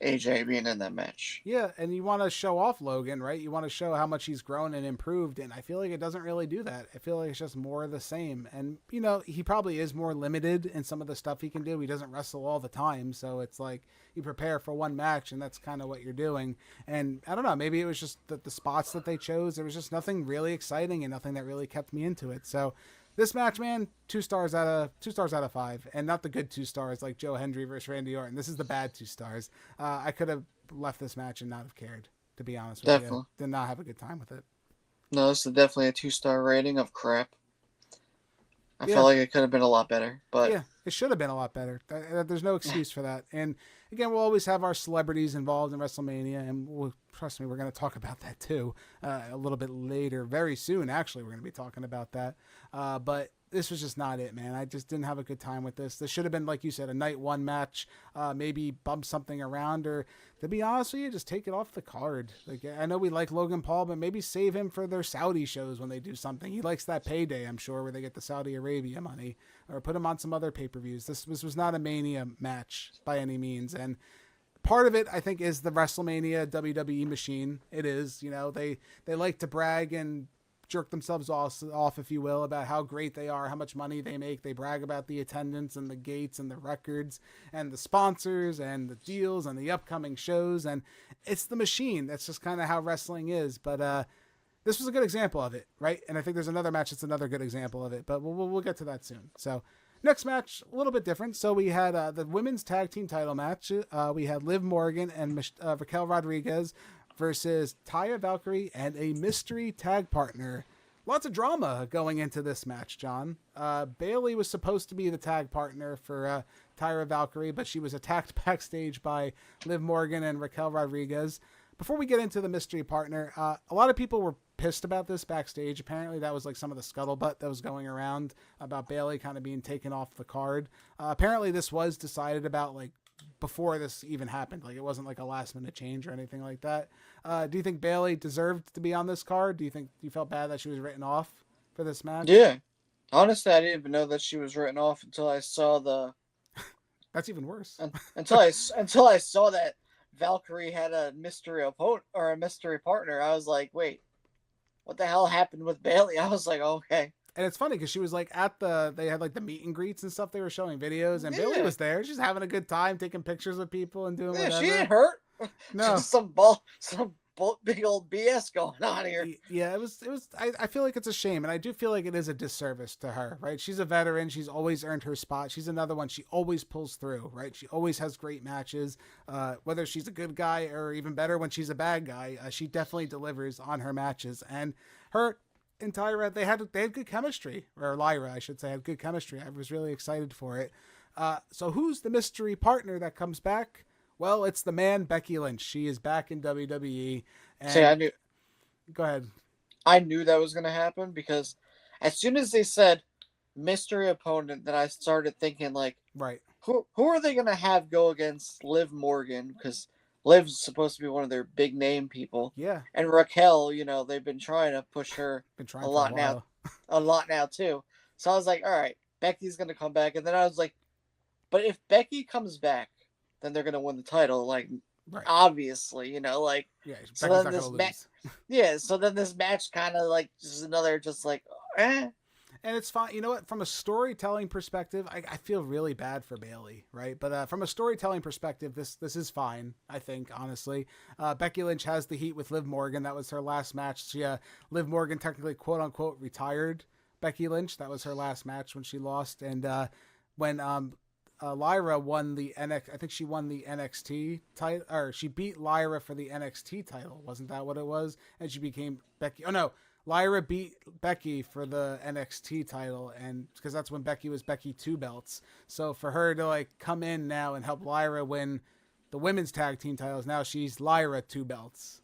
[SPEAKER 2] AJ being in that match.
[SPEAKER 1] Yeah, and you want to show off Logan, right? You want to show how much he's grown and improved, and I feel like it doesn't really do that. I feel like it's just more of the same. And, you know, he probably is more limited in some of the stuff he can do. He doesn't wrestle all the time, so it's like you prepare for one match, and that's kind of what you're doing. And I don't know, maybe it was just the spots that they chose. There was just nothing really exciting and nothing that really kept me into it. So this match, man, 2 stars out of 5, and not the good 2 stars like Joe Hendry versus Randy Orton. This is the bad 2 stars. I could have left this match and not have cared, to be honest with you. Did not have a good time with it.
[SPEAKER 2] No, this is definitely a 2-star rating of crap. I felt like it could have been a lot better, but
[SPEAKER 1] yeah, it should have been a lot better. There's no excuse for that. And again, we'll always have our celebrities involved in WrestleMania, and trust me, we're going to talk about that too a little bit later, very soon. Actually, we're going to be talking about that. But this was just not it, man. I just didn't have a good time with this. This should have been, like you said, a night 1 match. Maybe bump something around, or to be honest with you, just take it off the card. Like, I know we like Logan Paul, but maybe save him for their Saudi shows when they do something. He likes that payday, I'm sure, where they get the Saudi Arabia money, or put him on some other pay-per-views. This was not a Mania match by any means, and part of it, I think, is the WrestleMania WWE machine. It is, you know, they like to brag and jerk themselves off, if you will, about how great they are, how much money they make. They brag about the attendance and the gates and the records and the sponsors and the deals and the upcoming shows. And it's the machine. That's just kind of how wrestling is. But this was a good example of it, right? And I think there's another match that's another good example of it. But we'll get to that soon. So next match, a little bit different. So we had the women's tag team title match. We had Liv Morgan and Raquel Rodriguez versus Taya Valkyrie and a mystery tag partner. Lots of drama going into this match, John. Bayley was supposed to be the tag partner for Taya Valkyrie, but she was attacked backstage by Liv Morgan and Raquel Rodriguez. Before we get into the mystery partner, a lot of people were pissed about this backstage. Apparently that was like some of the scuttlebutt that was going around about Bayley kind of being taken off the card. Apparently this was decided about like before this even happened. Like, it wasn't like a last minute change or anything like that. Do you think Bayley deserved to be on this card? Do you felt bad that she was written off for this match?
[SPEAKER 2] Yeah. Honestly, I didn't even know that she was written off until I saw the.
[SPEAKER 1] That's even worse.
[SPEAKER 2] Until I saw that Valkyrie had a mystery opponent or a mystery partner. I was like, wait, what the hell happened with Bayley? I was like, okay.
[SPEAKER 1] And it's funny because she was like they had like the meet and greets and stuff. They were showing videos, and Bayley was there. She's having a good time, taking pictures with people and doing whatever.
[SPEAKER 2] She ain't hurt.
[SPEAKER 1] No,
[SPEAKER 2] just some big old BS going on here.
[SPEAKER 1] Yeah, it was. I feel like it's a shame, and I do feel like it is a disservice to her. Right? She's a veteran. She's always earned her spot. She's another one. She always pulls through. Right? She always has great matches. Whether she's a good guy or even better when she's a bad guy, she definitely delivers on her matches. And her entire they had good chemistry, or Lyra, I should say, had good chemistry. I was really excited for it. So who's the mystery partner that comes back? Well, it's the man, Becky Lynch. She is back in WWE. And
[SPEAKER 2] see, I knew.
[SPEAKER 1] Go ahead.
[SPEAKER 2] I knew that was going to happen because as soon as they said mystery opponent, then I started thinking like,
[SPEAKER 1] right,
[SPEAKER 2] who are they going to have go against Liv Morgan? Because Liv's supposed to be one of their big name people.
[SPEAKER 1] Yeah.
[SPEAKER 2] And Raquel, they've been trying to push her
[SPEAKER 1] a lot
[SPEAKER 2] now. A lot now too. So I was like, all right, Becky's going to come back. And then I was like, but if Becky comes back, then they're going to win the title. Like, right. Obviously,
[SPEAKER 1] yeah,
[SPEAKER 2] so then this match, so then this match kind of like just another, just like, eh.
[SPEAKER 1] And it's fine. You know what? From a storytelling perspective, I feel really bad for Bayley, right? But from a storytelling perspective, this is fine, I think, honestly. Becky Lynch has the heat with Liv Morgan. That was her last match. Liv Morgan technically, quote unquote, retired Becky Lynch. That was her last match when she lost. And when Lyra won the I think she won the NXT title, or she beat Lyra for the NXT title. Wasn't that what it was? And she became Becky. Oh no, Lyra beat Becky for the NXT title, and because that's when Becky was Becky 2 belts. So for her to like come in now and help Lyra win the women's tag team titles, now she's Lyra 2 belts.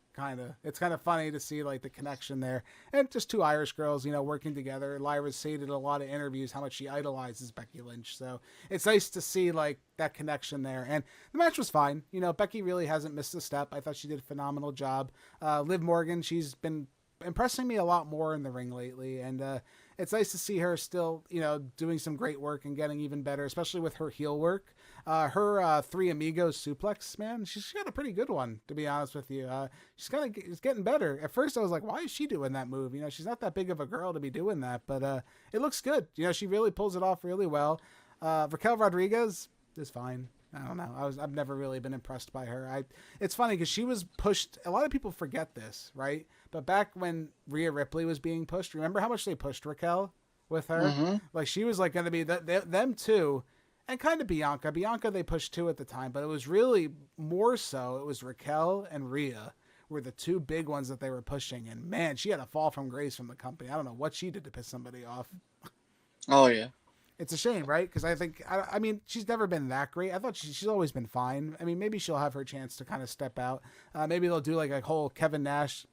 [SPEAKER 1] It's kind of funny to see like the connection there, and just two Irish girls, working together. Lyra's stated in a lot of interviews how much she idolizes Becky Lynch, so it's nice to see like that connection there. And the match was fine. Becky really hasn't missed a step. I thought she did a phenomenal job. Liv Morgan, she's been impressing me a lot more in the ring lately, and it's nice to see her still, doing some great work and getting even better, especially with her heel work. Her Three Amigos suplex, man, she's got a pretty good one, to be honest with you. She's it's getting better. At first I was like, why is she doing that move? She's not that big of a girl to be doing that, but it looks good. She really pulls it off really well. Raquel Rodriguez is fine. I don't know. I've never really been impressed by her. It's funny because she was pushed. A lot of people forget this, right? But back when Rhea Ripley was being pushed, remember how much they pushed Raquel with her? Mm-hmm. Like she was like going to be them too, and kind of Bianca. Bianca they pushed too at the time, but it was really more so. It was Raquel and Rhea were the two big ones that they were pushing, and man, she had a fall from grace from the company. I don't know what she did to piss somebody off.
[SPEAKER 2] Oh yeah.
[SPEAKER 1] It's a shame, right? Because I mean, she's never been that great. I thought she's always been fine. I mean, maybe she'll have her chance to kind of step out. Maybe they'll do like a whole Kevin Nash,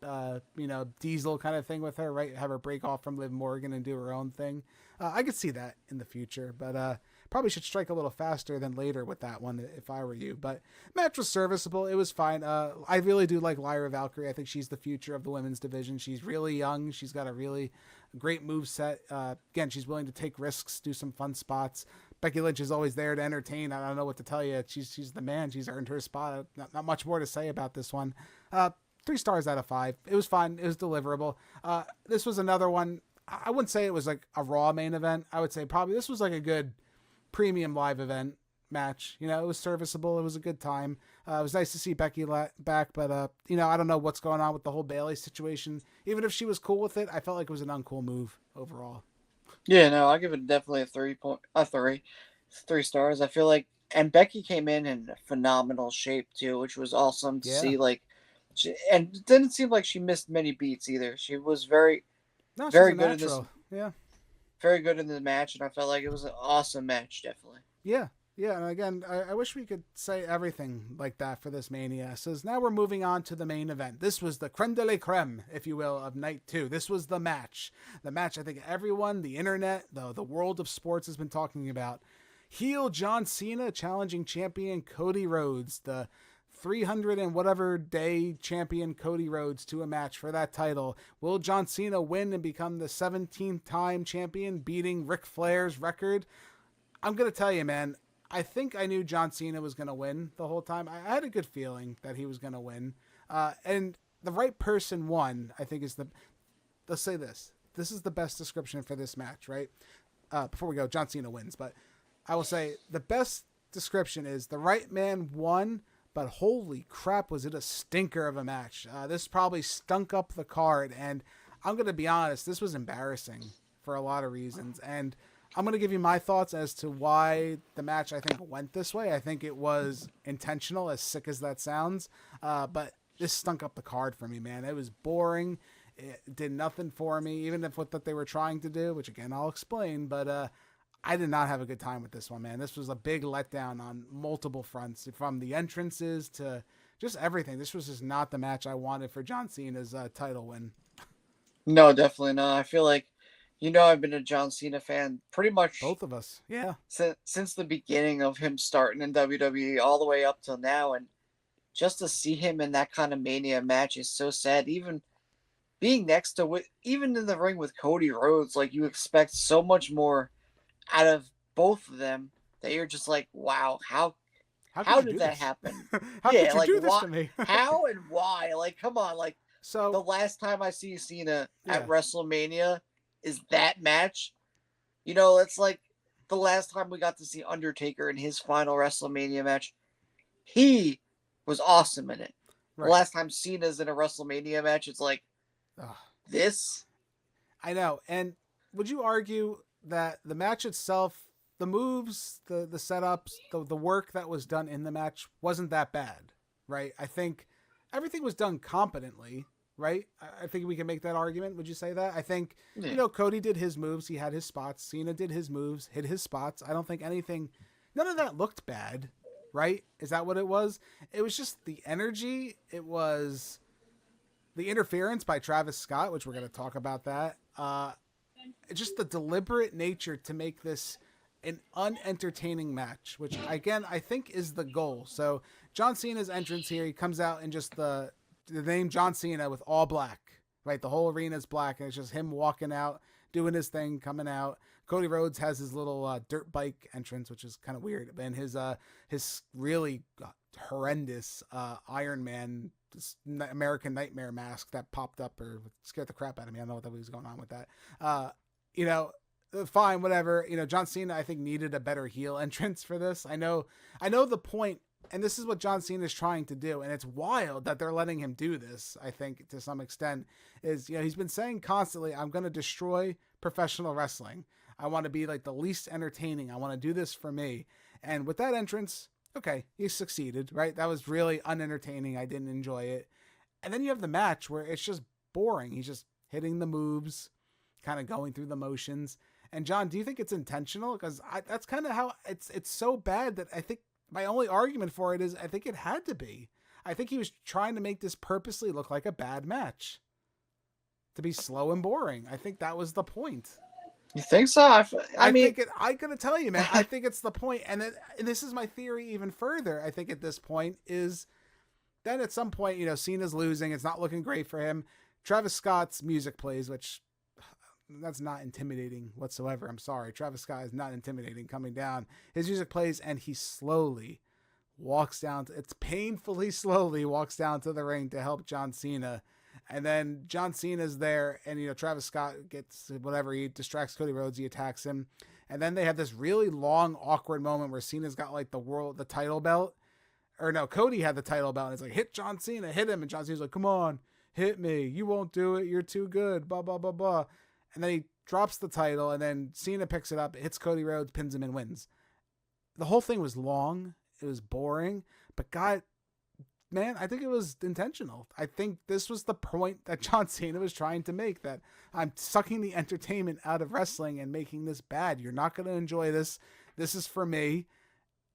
[SPEAKER 1] Diesel kind of thing with her, right? Have her break off from Liv Morgan and do her own thing. I could see that in the future, but probably should strike a little faster than later with that one if I were you. But match was serviceable. It was fine. I really do like Lyra Valkyrie. I think she's the future of the women's division. She's really young. She's got a really great move set. Again, she's willing to take risks, do some fun spots. Becky Lynch is always there to entertain. I don't know what to tell you. She's the man. She's earned her spot. Not much more to say about this one. 3 stars out of 5. It was fun. It was deliverable. This was another one. I wouldn't say it was like a Raw main event. I would say probably this was like a good premium live event match. It was serviceable. It was a good time. It was nice to see Becky back, but I don't know what's going on with the whole Bayley situation. Even if she was cool with it, I felt like it was an uncool move overall.
[SPEAKER 2] Yeah, no, I'll give it definitely a 3 stars. I feel like, and Becky came in phenomenal shape too, which was awesome to see. Like, and it didn't seem like she missed many beats either. She was very good in this.
[SPEAKER 1] Yeah.
[SPEAKER 2] Very good in the match, and I felt like it was an awesome match, definitely.
[SPEAKER 1] Yeah, and again, I wish we could say everything like that for this Mania. So now we're moving on to the main event. This was the creme de la creme, if you will, of night 2. This was the match. The match I think everyone, the internet, the world of sports has been talking about. heel John Cena challenging champion Cody Rhodes, the 300 and whatever day champion Cody Rhodes, to a match for that title. Will John Cena win and become the 17th time champion, beating Ric Flair's record? I'm going to tell you, man, I think I knew John Cena was going to win the whole time. I had a good feeling that he was going to win. And the right person won, I think, is the... Let's say this. This is the best description for this match, right? Before we go, John Cena wins. But I will say the best description is the right man won, but holy crap, was it a stinker of a match. This probably stunk up the card. And I'm going to be honest, this was embarrassing for a lot of reasons. And I'm going to give you my thoughts as to why the match, I think, went this way. I think it was intentional, as sick as that sounds. But this stunk up the card for me, man. It was boring. It did nothing for me, even if what they were trying to do, which, again, I'll explain. But I did not have a good time with this one, man. This was a big letdown on multiple fronts, from the entrances to just everything. This was just not the match I wanted for John Cena's title win.
[SPEAKER 2] No, definitely not. I feel like, I've been a John Cena fan pretty much
[SPEAKER 1] both of us, yeah,
[SPEAKER 2] since the beginning of him starting in WWE all the way up till now, and just to see him in that kind of Mania match is so sad. Even being next to even in the ring with Cody Rhodes, like, you expect so much more out of both of them that you're just like, wow, how did that happen?
[SPEAKER 1] How could you do this to me?
[SPEAKER 2] How and why? Like, come on, like,
[SPEAKER 1] so
[SPEAKER 2] the last time I see Cena at WrestleMania is that match. It's like the last time we got to see Undertaker in his final WrestleMania match. He was awesome in it. Right. The last time Cena's in a WrestleMania match, it's like, this.
[SPEAKER 1] I know. And would you argue that the match itself, the moves, the setups, the work that was done in the match wasn't that bad, right? I think everything was done competently, right? I think we can make that argument. Would you say that? I think, Cody did his moves. He had his spots. Cena did his moves, hit his spots. I don't think none of that looked bad, right? Is that what it was? It was just the energy. It was the interference by Travis Scott, which we're going to talk about that. Just the deliberate nature to make this an unentertaining match, which, again, I think is the goal. So John Cena's entrance here, he comes out in just the name John Cena with all black, right? The whole arena is black, and it's just him walking out, doing his thing, coming out. Cody Rhodes has his little dirt bike entrance, which is kind of weird. And his really horrendous Iron Man, this American Nightmare mask that popped up or scared the crap out of me. I don't know what was going on with that. Fine, whatever. John Cena, I think, needed a better heel entrance for this. I know the point, and this is what John Cena is trying to do, and it's wild that they're letting him do this, I think, to some extent, is, he's been saying constantly, I'm going to destroy professional wrestling. I want to be like the least entertaining. I want to do this for me. And with that entrance, okay, he succeeded, right? That was really unentertaining. I didn't enjoy it. And then you have the match where it's just boring. He's just hitting the moves, kind of going through the motions. And John, do you think it's intentional? Because that's kind of how it's so bad that I think my only argument for it is I think it had to be. I think he was trying to make this purposely look like a bad match, to be slow and boring. I think that was the point.
[SPEAKER 2] You think so? I mean,
[SPEAKER 1] I'm gonna tell you, man. I think it's the point, and this is my theory even further. I think at this point is then at some point, Cena's losing. It's not looking great for him. Travis Scott's music plays, which that's not intimidating whatsoever. I'm sorry, Travis Scott is not intimidating. Coming down, his music plays, and he slowly walks down. It's painfully slowly walks down to the ring to help John Cena. And then John Cena's there, and, Travis Scott gets whatever. He distracts Cody Rhodes. He attacks him. And then they have this really long, awkward moment where Cena's got, like, the title belt. Or no, Cody had the title belt. And it's like, hit John Cena, hit him. And John Cena's like, come on, hit me. You won't do it. You're too good. Blah, blah, blah, blah. And then he drops the title. And then Cena picks it up, hits Cody Rhodes, pins him, and wins. The whole thing was long. It was boring. But God, man, I think it was intentional. I think this was the point that John Cena was trying to make, that I'm sucking the entertainment out of wrestling and making this bad. You're not going to enjoy this. This is for me.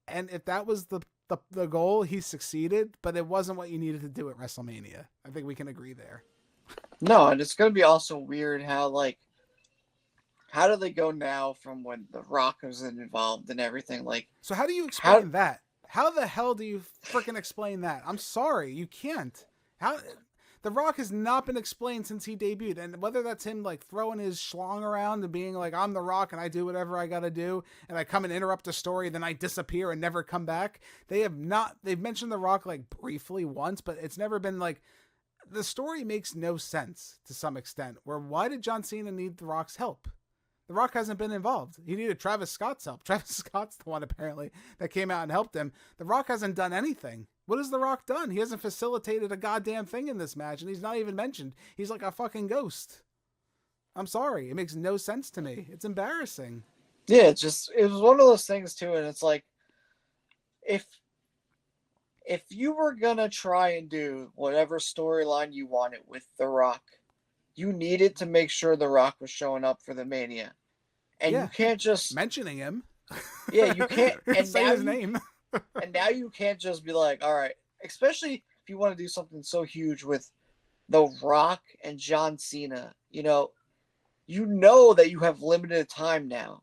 [SPEAKER 1] And if that was the goal, he succeeded, but it wasn't what you needed to do at WrestleMania. I think we can agree there.
[SPEAKER 2] No, and it's going to be also weird how, like, how do they go now from when The Rock was involved and everything? Like,
[SPEAKER 1] So how do you
[SPEAKER 2] how?
[SPEAKER 1] explain that? How the hell do you freaking explain that? I'm sorry, you can't. How The Rock has not been explained since he debuted, and whether that's him like throwing his schlong around and being like, "I'm The Rock and I do whatever I gotta do," and I come and interrupt a story, then I disappear and never come back. They have not. They've mentioned The Rock like briefly once, but it's never been like the story makes no sense to some extent. Where why did John Cena need The Rock's help? The Rock hasn't been involved. He needed Travis Scott's help. Travis Scott's the one apparently that came out and helped him. The Rock hasn't done anything. What has The Rock done? He hasn't facilitated a goddamn thing in this match, and he's not even mentioned. He's like a fucking ghost. I'm sorry. It makes no sense to me. It's embarrassing.
[SPEAKER 2] Yeah, it was one of those things too, and it's like if you were gonna try and do whatever storyline you wanted with The Rock, you needed to make sure The Rock was showing up for the Mania. And
[SPEAKER 1] Yeah.
[SPEAKER 2] you can't just
[SPEAKER 1] Mentioning him.
[SPEAKER 2] Yeah, you can't and
[SPEAKER 1] say
[SPEAKER 2] now
[SPEAKER 1] his name.
[SPEAKER 2] and now you can't just be like, all right, especially if you want to do something so huge with The Rock and John Cena, you know that you have limited time now.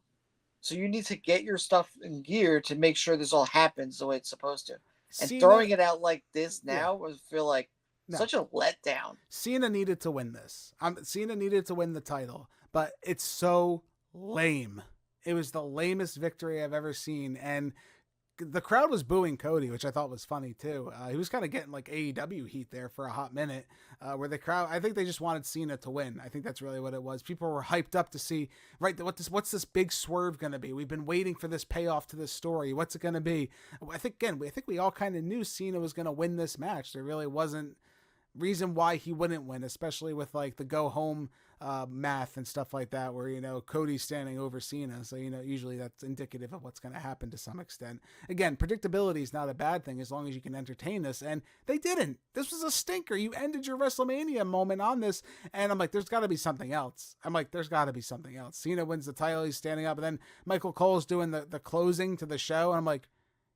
[SPEAKER 2] So you need to get your stuff in gear to make sure this all happens the way it's supposed to. And
[SPEAKER 1] Cena,
[SPEAKER 2] throwing it out like this
[SPEAKER 1] Yeah.
[SPEAKER 2] now would feel like
[SPEAKER 1] No.
[SPEAKER 2] such a letdown.
[SPEAKER 1] Cena needed to win this. Cena needed to win the title, but it's so lame. It was the lamest victory I've ever seen, and the crowd was booing Cody, which I thought was funny too. He was kind of getting like AEW heat there for a hot minute, where the crowd, I think they just wanted Cena to win. I think that's really what it was. People were hyped up to see, right, what's this big swerve going to be? We've been waiting for this payoff to this story. What's it going to be? I think we all kind of knew Cena was going to win this match. There really wasn't reason why he wouldn't win, especially with like the go home math and stuff like that, where Cody's standing over Cena, so usually that's indicative of what's going to happen to some extent. Again, predictability is not a bad thing as long as you can entertain us, and they didn't. This was a stinker. You ended your WrestleMania moment on this, and I'm like, there's got to be something else. Cena wins the title, he's standing up, and then Michael Cole's doing the closing to the show, and I'm like,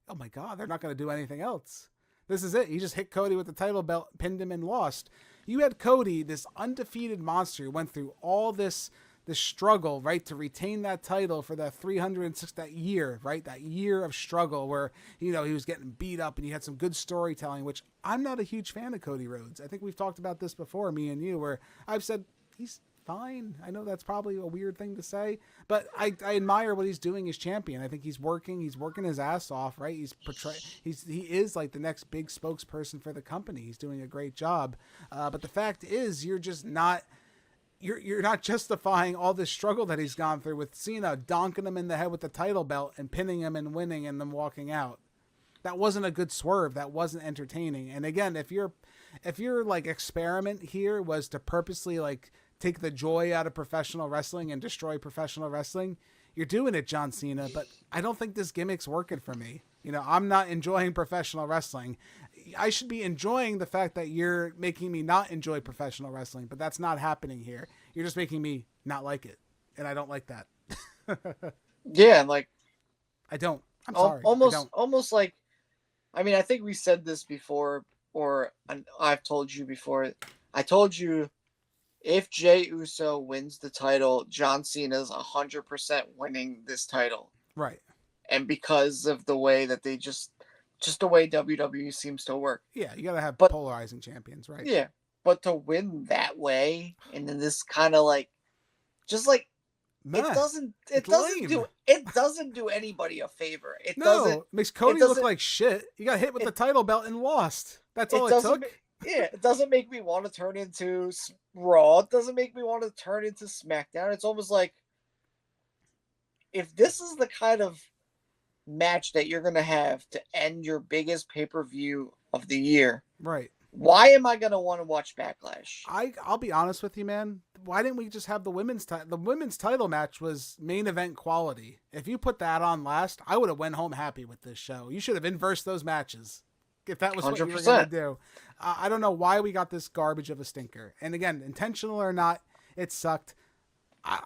[SPEAKER 1] oh my god, they're not going to do anything else. This is it. He just hit Cody with the title belt, pinned him, and lost. You had Cody, this undefeated monster, who went through all this struggle, right, to retain that title for that 306 that year, right, that year of struggle where he was getting beat up, and he had some good storytelling, which I'm not a huge fan of Cody Rhodes. I think we've talked about this before, me and you, where I've said he's fine. I know that's probably a weird thing to say, but I admire what he's doing as champion. I think he's working his ass off, right? He is like the next big spokesperson for the company. He's doing a great job. But the fact is, you're just not, you're not justifying all this struggle that he's gone through with Cena donking him in the head with the title belt and pinning him and winning and then walking out. That wasn't a good swerve. That wasn't entertaining. And again, if your like experiment here was to purposely like take the joy out of professional wrestling and destroy professional wrestling, you're doing it, John Cena, but I don't think this gimmick's working for me. I'm not enjoying professional wrestling. I should be enjoying the fact that you're making me not enjoy professional wrestling, but that's not happening here. You're just making me not like it, and I don't like that.
[SPEAKER 2] Yeah, and like
[SPEAKER 1] I don't. I'm sorry.
[SPEAKER 2] Almost like, I mean, I think we said this before, or I've told you before. I told you, if Jey Uso wins the title, John Cena's 100% winning this title.
[SPEAKER 1] Right.
[SPEAKER 2] And because of the way that they just the way WWE seems to work.
[SPEAKER 1] Yeah, you got to have polarizing champions, right?
[SPEAKER 2] Yeah. But to win that way, and then this kind of like, just like, it doesn't do anybody a favor. It
[SPEAKER 1] makes Cody look like shit. You got hit with the title belt and lost. That's all it took.
[SPEAKER 2] It doesn't make me want to turn into Raw. It doesn't make me want to turn into SmackDown. It's almost like, if this is the kind of match that you're going to have to end your biggest pay-per-view of the year,
[SPEAKER 1] right?
[SPEAKER 2] Why am I going to want to watch Backlash?
[SPEAKER 1] I'll be honest with you, man. Why didn't we just have the women's title? The women's title match was main event quality. If you put that on last, I would have went home happy with this show. You should have inversed those matches if that was 100%. What you were going to do. I don't know why we got this garbage of a stinker. And again, intentional or not, it sucked. I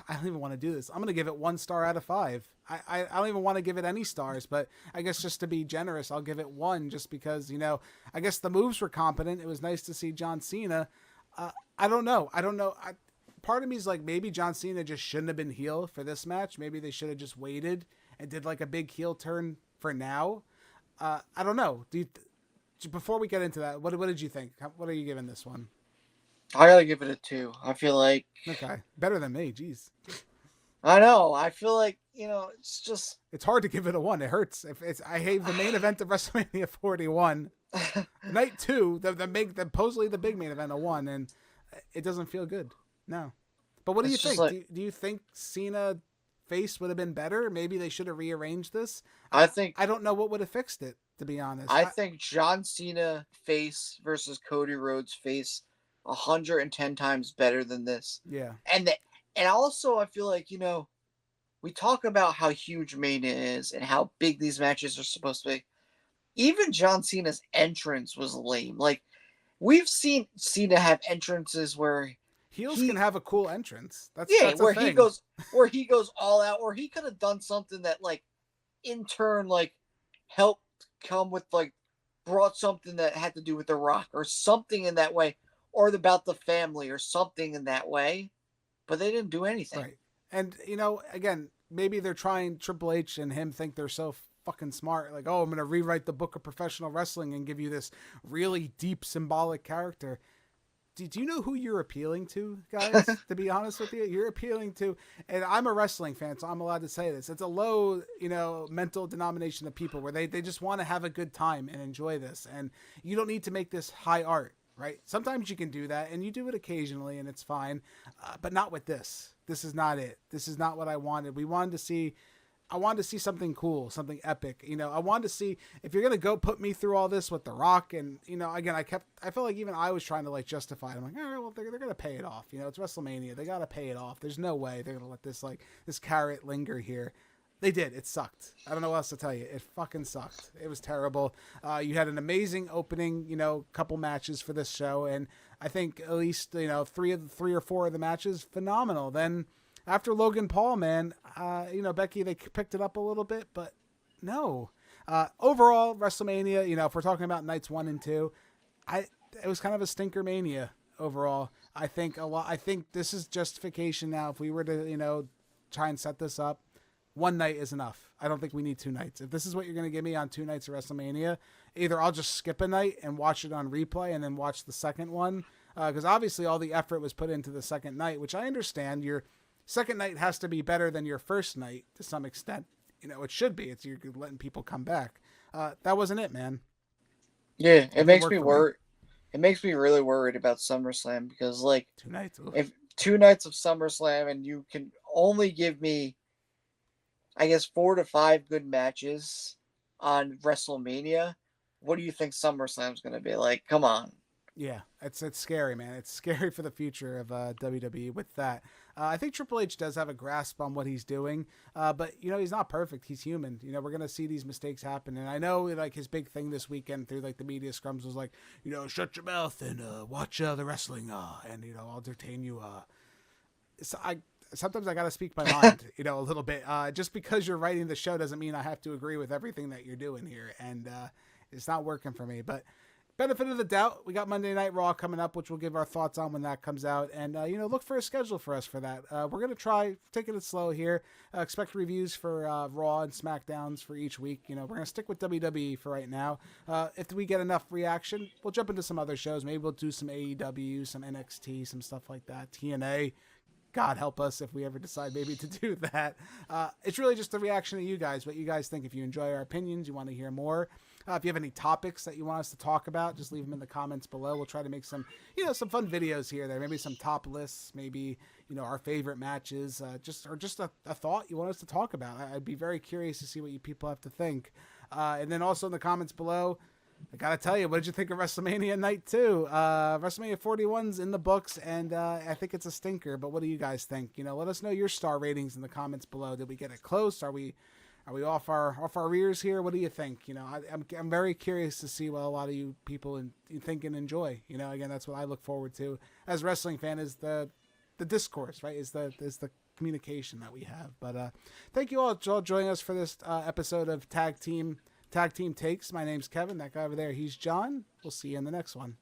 [SPEAKER 1] don't even want to do this. I'm going to give it 1 star out of 5. I don't even want to give it any stars, but I guess just to be generous, I'll give it 1 just because, I guess the moves were competent. It was nice to see John Cena. I don't know. part of me is like, maybe John Cena just shouldn't have been heel for this match. Maybe they should have just waited and did like a big heel turn for now. I don't know. Before we get into that, what did you think? What are you giving this one?
[SPEAKER 2] I gotta give it a 2. I feel like
[SPEAKER 1] Okay, better than me. Jeez,
[SPEAKER 2] I know. I feel like it's just
[SPEAKER 1] it's hard to give it a 1. It hurts. If it's I hate the main event of WrestleMania 41, night 2, the supposedly the big main event a 1, and it doesn't feel good. No, but what do you think?
[SPEAKER 2] Like,
[SPEAKER 1] do you think Cena face would have been better? Maybe they should have rearranged this.
[SPEAKER 2] I
[SPEAKER 1] don't know what would have fixed it, to be honest.
[SPEAKER 2] I think John Cena face versus Cody Rhodes face 110 times better than this.
[SPEAKER 1] Yeah.
[SPEAKER 2] And also I feel like, we talk about how huge Mania is and how big these matches are supposed to be. Even John Cena's entrance was lame. Like, we've seen Cena have entrances where
[SPEAKER 1] heels can have a cool entrance. That's
[SPEAKER 2] where
[SPEAKER 1] a thing.
[SPEAKER 2] he goes all out, or he could have done something that like in turn like helped come with like brought something that had to do with The Rock or something in that way, or about the family or something in that way. But they didn't do anything.
[SPEAKER 1] Right. And again, maybe they're trying Triple H and him think they're so fucking smart. Like, oh, I'm going to rewrite the book of professional wrestling and give you this really deep symbolic character. Do you know who you're appealing to, guys? To be honest with you, you're appealing to, and I'm a wrestling fan, so I'm allowed to say this. It's a low, mental denomination of people where they just want to have a good time and enjoy this. And you don't need to make this high art, right? Sometimes you can do that, and you do it occasionally, and it's fine, but not with this. This is not it. This is not what I wanted. I wanted to see something cool, something epic. I wanted to see, if you're going to go put me through all this with The Rock, and, again, I felt like even I was trying to like justify it. I'm like, all right, well, they're going to pay it off. It's WrestleMania. They got to pay it off. There's no way they're going to let this carrot linger here. They did. It sucked. I don't know what else to tell you. It fucking sucked. It was terrible. You had an amazing opening, couple matches for this show. And I think at least, 3 or 4 of the matches, phenomenal. Then, after Logan Paul, man, Becky, they picked it up a little bit, but no. Overall, WrestleMania, if we're talking about nights 1 and 2, it was kind of a stinker mania overall. I think this is justification now. If we were to, try and set this up, 1 night is enough. I don't think we need 2 nights. If this is what you're going to give me on 2 nights of WrestleMania, either I'll just skip a night and watch it on replay and then watch the second one. Because obviously all the effort was put into the second night, which I understand. Your second night has to be better than your first night to some extent. It should be. You're letting people come back. That wasn't it, man.
[SPEAKER 2] Yeah, it makes me worried. It makes me really worried about SummerSlam because, like,
[SPEAKER 1] 2 nights.
[SPEAKER 2] If 2 nights of SummerSlam and you can only give me, I guess, 4 to 5 good matches on WrestleMania, what do you think SummerSlam's going to be like? Come on.
[SPEAKER 1] Yeah, it's scary, man. It's scary for the future of WWE with that. I think Triple H does have a grasp on what he's doing, but he's not perfect. He's human. We're gonna see these mistakes happen, and I know like his big thing this weekend through like the media scrums was like, shut your mouth and watch the wrestling, and I'll entertain you. So sometimes I gotta speak my mind, a little bit. Just because you're writing the show doesn't mean I have to agree with everything that you're doing here, and it's not working for me, but. Benefit of the doubt, we got Monday Night Raw coming up, which we'll give our thoughts on when that comes out. And, look for a schedule for us for that. We're going to try taking it slow here. Expect reviews for Raw and SmackDowns for each week. We're going to stick with WWE for right now. If we get enough reaction, we'll jump into some other shows. Maybe we'll do some AEW, some NXT, some stuff like that. TNA. God help us if we ever decide maybe to do that. It's really just the reaction of you guys, what you guys think. If you enjoy our opinions, you want to hear more. If you have any topics that you want us to talk about, just leave them in the comments below. We'll try to make some, some fun videos here or there. Maybe some top lists, maybe, our favorite matches, just a thought you want us to talk about. I'd be very curious to see what you people have to think. And then also in the comments below, I gotta tell you, what did you think of WrestleMania Night 2? WrestleMania 41's in the books, and I think it's a stinker. But what do you guys think? Let us know your star ratings in the comments below. Did we get it close? Are we off our rears here? What do you think? I'm very curious to see what a lot of you people think and enjoy. Again, that's what I look forward to as a wrestling fan, is the discourse, right? Is the communication that we have. But thank you all joining us for this episode of Tag Team Takes. My name's Kevin. That guy over there, he's John. We'll see you in the next one.